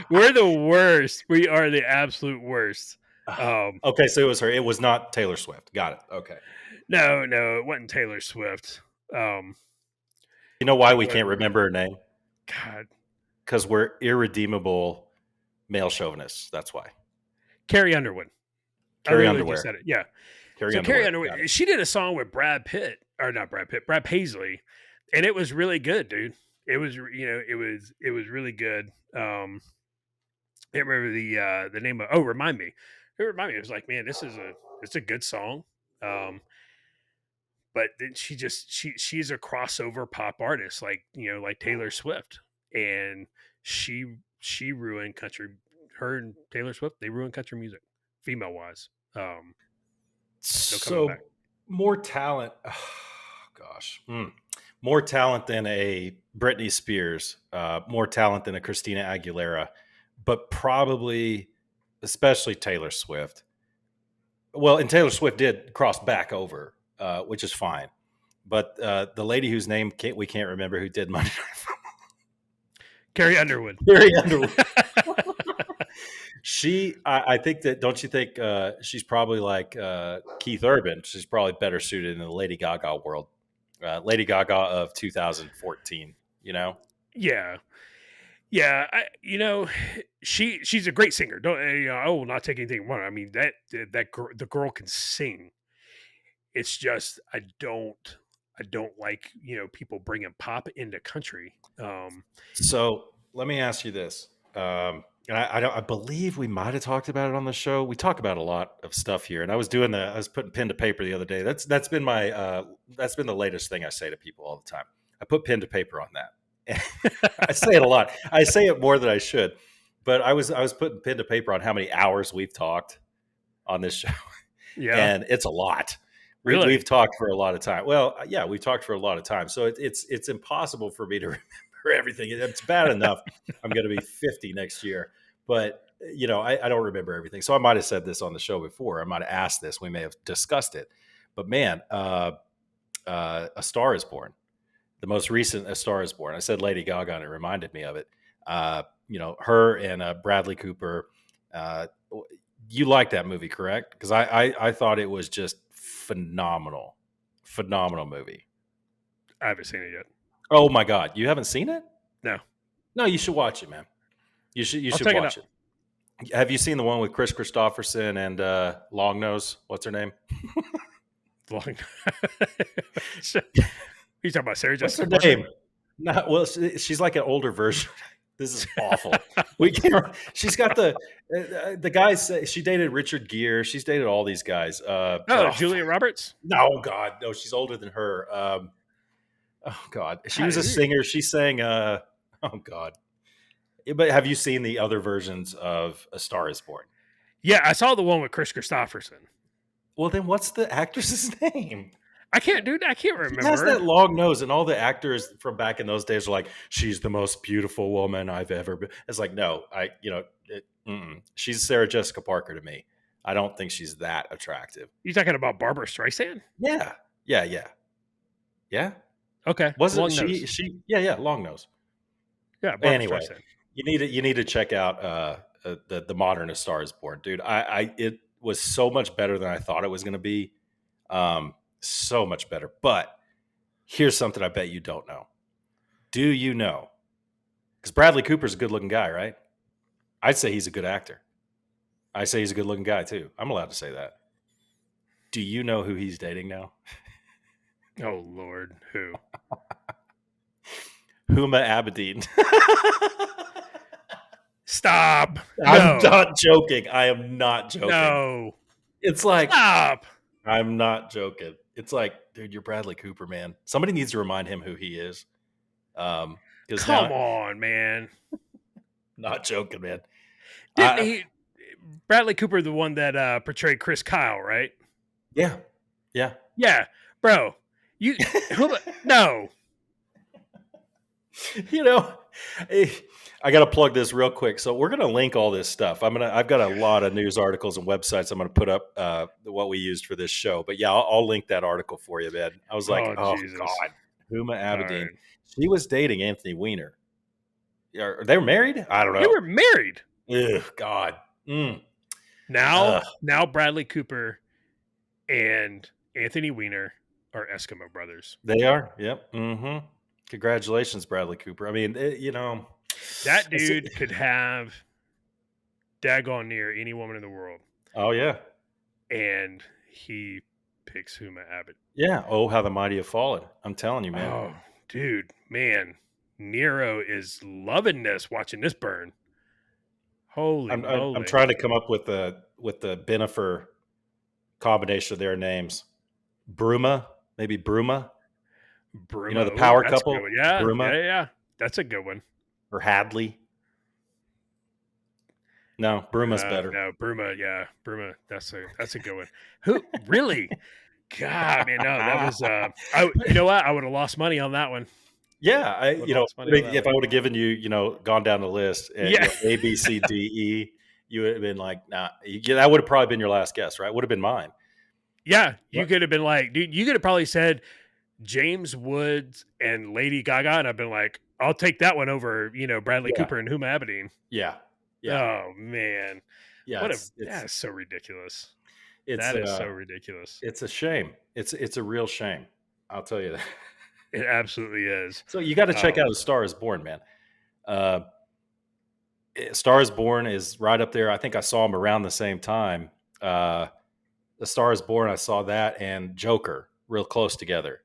we're the worst. We are the absolute worst. Okay, so it was her. It was not Taylor Swift. Got it. Okay. No, it wasn't Taylor Swift. You know why we can't remember her name? God. Because we're irredeemable male chauvinists. That's why. Carrie Underwood. Carrie Underwood. Said it. Yeah. Carrie Underwood. She did a song with Brad Paisley, and it was really good, dude. It was, it was really good. I can't remember the name of. Oh, remind me. It was like, man, it's a good song. But then she's a crossover pop artist, like Taylor Swift, and she ruined country. Her and Taylor Swift, they ruined country music, female wise. So more talent. Oh, gosh, more talent than a Britney Spears, more talent than a Christina Aguilera, but probably, especially Taylor Swift. Well, and Taylor Swift did cross back over, which is fine. But the lady whose name we can't remember who did Monday Night Football, Carrie Underwood. Carrie Underwood. I think that, don't you think she's probably like Keith Urban? She's probably better suited in the Lady Gaga world. Lady Gaga of 2014, you know? Yeah. Yeah, she's a great singer. Don't I will not take anything from her. I mean that girl, the girl can sing. It's just I don't like people bringing pop into country. So let me ask you this. And I believe we might have talked about it on the show. We talk about a lot of stuff here, and I was putting pen to paper the other day. That's been the latest thing I say to people all the time. I put pen to paper on that. I say it a lot. I say it more than I should, but I was putting pen to paper on how many hours we've talked on this show, Yeah, and it's a lot. really. We've talked for a lot of time. Well, yeah, we've talked for a lot of time, so it's impossible for me to remember everything. It's bad enough I'm going to be 50 next year, but I don't remember everything. So I might have said this on the show before. I might have asked this. We may have discussed it, but man, A Star Is Born. The most recent A Star Is Born. I said Lady Gaga, and it reminded me of it. Her and Bradley Cooper. You like that movie, correct? Because I thought it was just phenomenal movie. I haven't seen it yet. Oh my God, you haven't seen it? No, you should watch it, man. You should watch it. Have you seen the one with Chris Christopherson and Longnose? What's her name? Long. You talking about Sarah Jessica? What's her name? Well, she's like an older version. This is awful. She's got the guys. She dated Richard Gere. She's dated all these guys. Julia Roberts? No, God, no. She's older than her. Oh God, she was a singer. She sang. Oh God. But have you seen the other versions of A Star Is Born? Yeah, I saw the one with Chris Christopherson. Well, then what's the actress's name? I can't remember. She has that long nose, and all the actors from back in those days are like, "She's the most beautiful woman I've ever been." It's like, no, she's Sarah Jessica Parker to me. I don't think she's that attractive. You talking about Barbara Streisand? Yeah. Okay, wasn't she? Yeah, long nose. Yeah. Barbara Anyway, Streisand. you need to check out the modern A Star Is Born, dude. It was so much better than I thought it was going to be. So much better. But here's something I bet you don't know. Do you know? Because Bradley Cooper's a good looking guy, right? I'd say he's a good actor. I say he's a good looking guy too. I'm allowed to say that. Do you know who he's dating now? Oh Lord, who? Huma Abedin. Stop. I'm not joking. I am not joking. No. It's like, stop. I'm not joking. It's like, dude, you're Bradley Cooper, man. Somebody needs to remind him who he is. Come on, man. Not joking, man. Didn't he? Bradley Cooper, the one that portrayed Chris Kyle, right? Yeah. Bro, no. I got to plug this real quick. So we're going to link all this stuff. I've got a lot of news articles and websites I'm going to put up what we used for this show. But yeah, I'll link that article for you, man. I was like, oh God, Huma Abedin. Right. She was dating Anthony Weiner. Are they married? I don't know. They were married. Ugh, God. Now Bradley Cooper and Anthony Weiner are Eskimo brothers. They are. Yep. Mm-hmm. Congratulations, Bradley Cooper. I mean, that dude could have daggone near any woman in the world. Oh yeah. And he picks Huma Abedin. Yeah. Oh, how the mighty have fallen. I'm telling you, man. Oh, dude, man. Nero is loving this, watching this burn. Holy moly. I'm trying to come up with the Benifer combination of their names. Bruma, maybe Bruma. Bruma. The power couple. Yeah. Bruma. Yeah. That's a good one. Or Hadley. No, Bruma's better. No, Bruma. Yeah, Bruma. That's a good one. Who really? God, man, no, that was. You know what? I would have lost money on that one. Yeah, if I would have given you, gone down the list, and, A, B, C, D, E, you would have been like, nah, that would have probably been your last guess, right? Would have been mine. Yeah, you What? could have been like, dude, you could have probably said James Woods and Lady Gaga, and I've been like, I'll take that one over, Bradley Yeah, Cooper and Huma Abedin. yeah, yeah, Oh man, yeah. that is so ridiculous. It's That is so ridiculous. it's a shame. It's a real shame. I'll tell you that. It absolutely is. So you got to check out A Star Is Born, man. Uh, Star Is Born is right up there. I think I saw him around the same time. A Star Is Born, I saw that, and Joker real close together.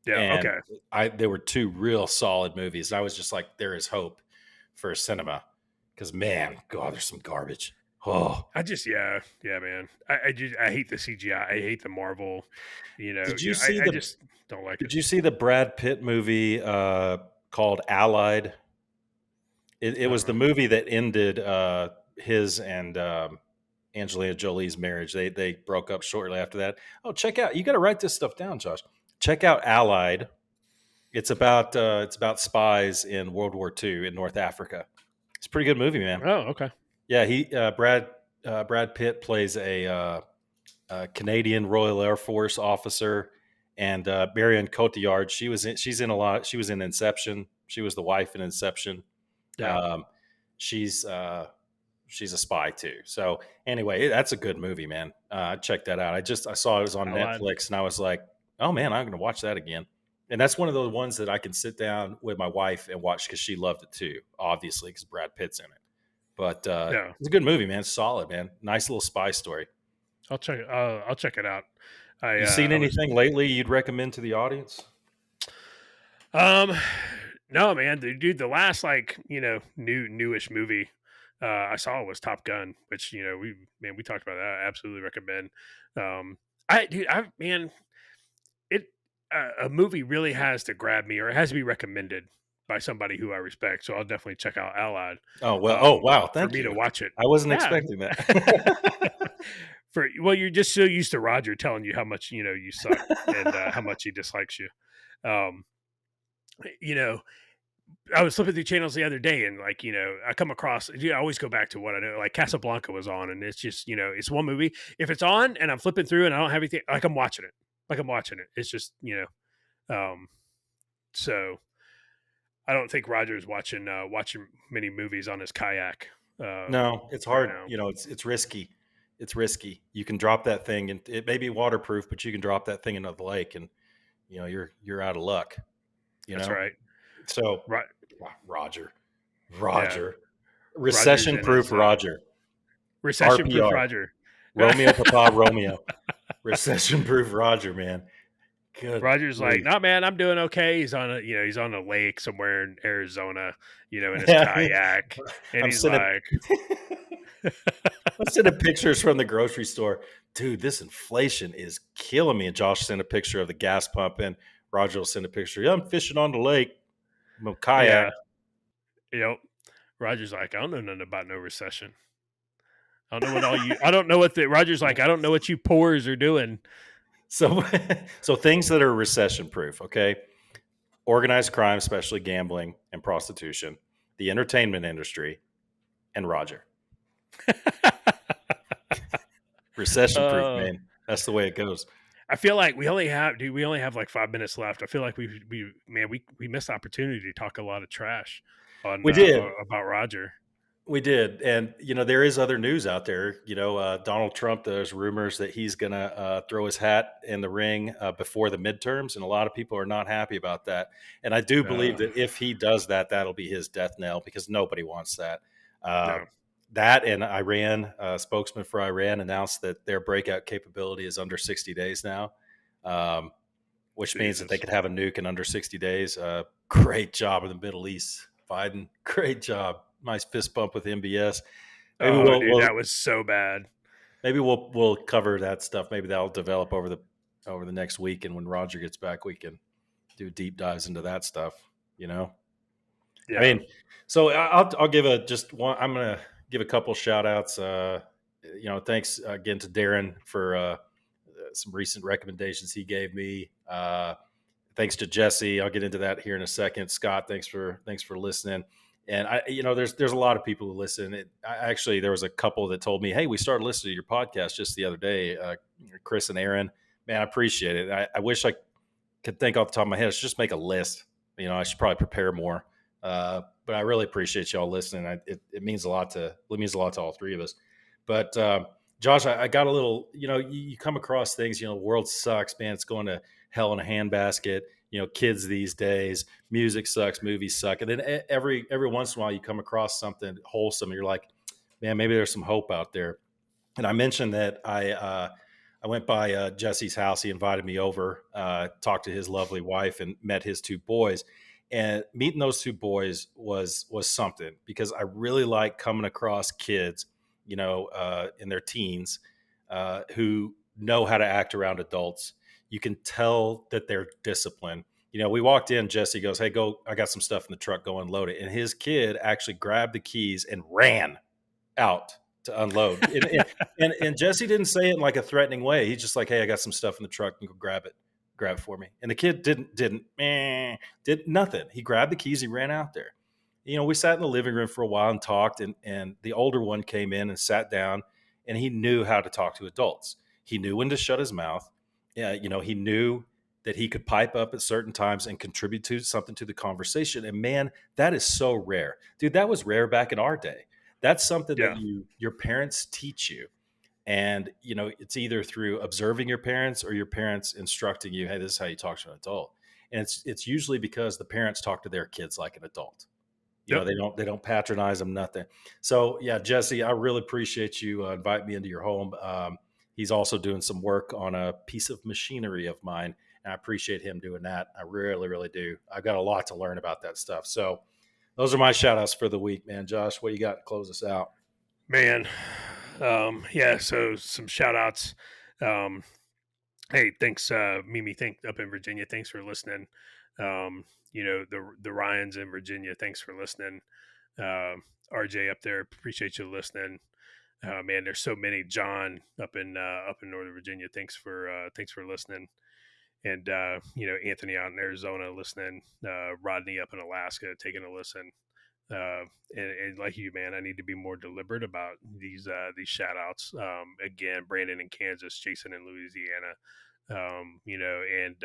Yeah. And Okay. they were two real solid movies. I was just like, there is hope for cinema, because man, God, there's some garbage. Oh, Yeah, man. I hate the CGI. I hate the Marvel. did you see I just don't like it. Did you see the Brad Pitt movie called Allied? It was the movie that ended his and Angelina Jolie's marriage. They broke up shortly after that. Oh, check out! You got to write this stuff down, Josh. Check out Allied. It's about spies in World War II in North Africa. It's a pretty good movie, man. Oh, okay. Yeah, Brad Pitt plays a Canadian Royal Air Force officer, and Marion Cotillard. She's in a lot. She was in Inception. She was the wife in Inception. Yeah. She's a spy too. So anyway, that's a good movie, man. Check that out. I saw it was on Netflix, and I was like, oh man, I'm going to watch that again. And that's one of those ones that I can sit down with my wife and watch because she loved it too, obviously, because Brad Pitt's in it. But it's a good movie, man. It's solid, man. Nice little spy story. I'll check it out. You seen anything lately you'd recommend to the audience? No, man, dude. The last newish movie I saw was Top Gun, which we talked about that. I absolutely recommend. A movie really has to grab me, or it has to be recommended by somebody who I respect. So I'll definitely check out Allied. Oh well, wow, thank for me you to watch it. I wasn't expecting that. You're just so used to Roger telling you how much you suck and how much he dislikes you. I was flipping through channels the other day, and I come across. I always go back to what I know. Like Casablanca was on, and it's just it's one movie. If it's on and I'm flipping through and I don't have anything, like I'm watching it. It's just so I don't think Roger's watching many movies on his kayak. No, it's hard. Right It's risky. It's risky. You can drop that thing, and it may be waterproof, but you can drop that thing into the lake, and you're out of luck. That's right. So right, Roger, yeah. recession-proof Roger, recession-proof RPR. Roger, Romeo Papa Romeo, recession-proof Roger, man. Good. Roger's like, no, man, I'm doing okay. He's on a lake somewhere in Arizona, in his kayak, and he's like, I'm sending pictures from the grocery store. Dude, this inflation is killing me. And Josh sent a picture of the gas pump, and Roger will send a picture. Yeah, I'm fishing on the lake. I'm a kayak. Yeah. Roger's like, I don't know nothing about no recession. I don't know what Roger's like, I don't know what you poors are doing. So things that are recession proof, okay? Organized crime, especially gambling and prostitution, the entertainment industry, and Roger. Recession proof, man. That's the way it goes. I feel like we only have like 5 minutes left. I feel like we missed the opportunity to talk a lot of trash on about Roger. We did. And there is other news out there. Donald Trump, there's rumors that he's gonna throw his hat in the ring before the midterms, and a lot of people are not happy about that. And I do believe that if he does that, that'll be his death knell, because nobody wants that. That, and Iran, spokesman for Iran announced that their breakout capability is under 60 days now, which means that they could have a nuke in under 60 days. Great job in the Middle East, Biden. Great job. Nice fist bump with MBS. Dude, that was so bad. Maybe we'll cover that stuff. Maybe that'll develop over the next week, and when Roger gets back, we can do deep dives into that stuff. Yeah. I mean, so I'll give I'm gonna give a couple shout outs. Thanks again to Darren for some recent recommendations he gave me. Thanks to Jesse. I'll get into that here in a second. Scott, thanks for listening. And there's a lot of people who listen. Actually, there was a couple that told me, "Hey, we started listening to your podcast just the other day." Chris and Aaron, man, I appreciate it. I wish I could think off the top of my head. I should just make a list. I should probably prepare more. But I really appreciate y'all listening. It means a lot to all three of us. But Josh, I got a little. You come across things. The world sucks, man. It's going to hell in a handbasket. Kids these days, music sucks, movies suck, and then every once in a while you come across something wholesome, and you're like, man, maybe there's some hope out there. And I mentioned that I went by Jesse's house. He invited me over, talked to his lovely wife, and met his two boys. And meeting those two boys was something, because I really like coming across kids, in their teens, who know how to act around adults. You can tell that they're disciplined. We walked in, Jesse goes, "Hey, go, I got some stuff in the truck, go unload it." And his kid actually grabbed the keys and ran out to unload. And Jesse didn't say it in like a threatening way. He's just like, "Hey, I got some stuff in the truck, and go grab it for me." And the kid did nothing. He grabbed the keys, he ran out there. We sat in the living room for a while and talked, and the older one came in and sat down, and he knew how to talk to adults. He knew when to shut his mouth. Yeah, he knew that he could pipe up at certain times and contribute to something to the conversation. And man, that is so rare. Dude, that was rare back in our day. That's something that Yeah. your parents teach you. And it's either through observing your parents or your parents instructing you, "Hey, this is how you talk to an adult." And it's usually because the parents talk to their kids like an adult. Yep. They don't patronize them, nothing. So yeah, Jesse, I really appreciate you inviting me into your home. He's also doing some work on a piece of machinery of mine, and I appreciate him doing that. I really, really do. I've got a lot to learn about that stuff. So those are my shout outs for the week, man. Josh, what you got to close us out? Man. Yeah. So some shout outs. Um, Hey, thanks, Mimi. Thank up in Virginia. Thanks for listening. The Ryans in Virginia. Thanks for listening. RJ up there. Appreciate you listening. Man, there's so many. John up in Northern Virginia. Thanks for listening. And Anthony out in Arizona listening. Rodney up in Alaska taking a listen. And like you, man, I need to be more deliberate about these shout outs. Again, Brandon in Kansas, Jason in Louisiana, and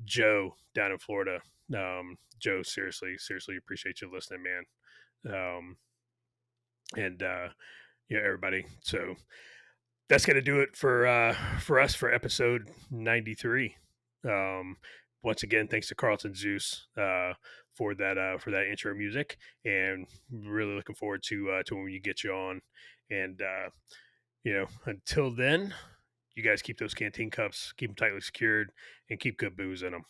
Joe down in Florida. Joe, seriously appreciate you listening, man. And everybody. So that's gonna do it for us for episode 93. Um, Once again, thanks to Carlton Zeus for that intro music, and really looking forward to when you get you on. And until then, you guys keep those canteen cups, keep them tightly secured, and keep good booze in them.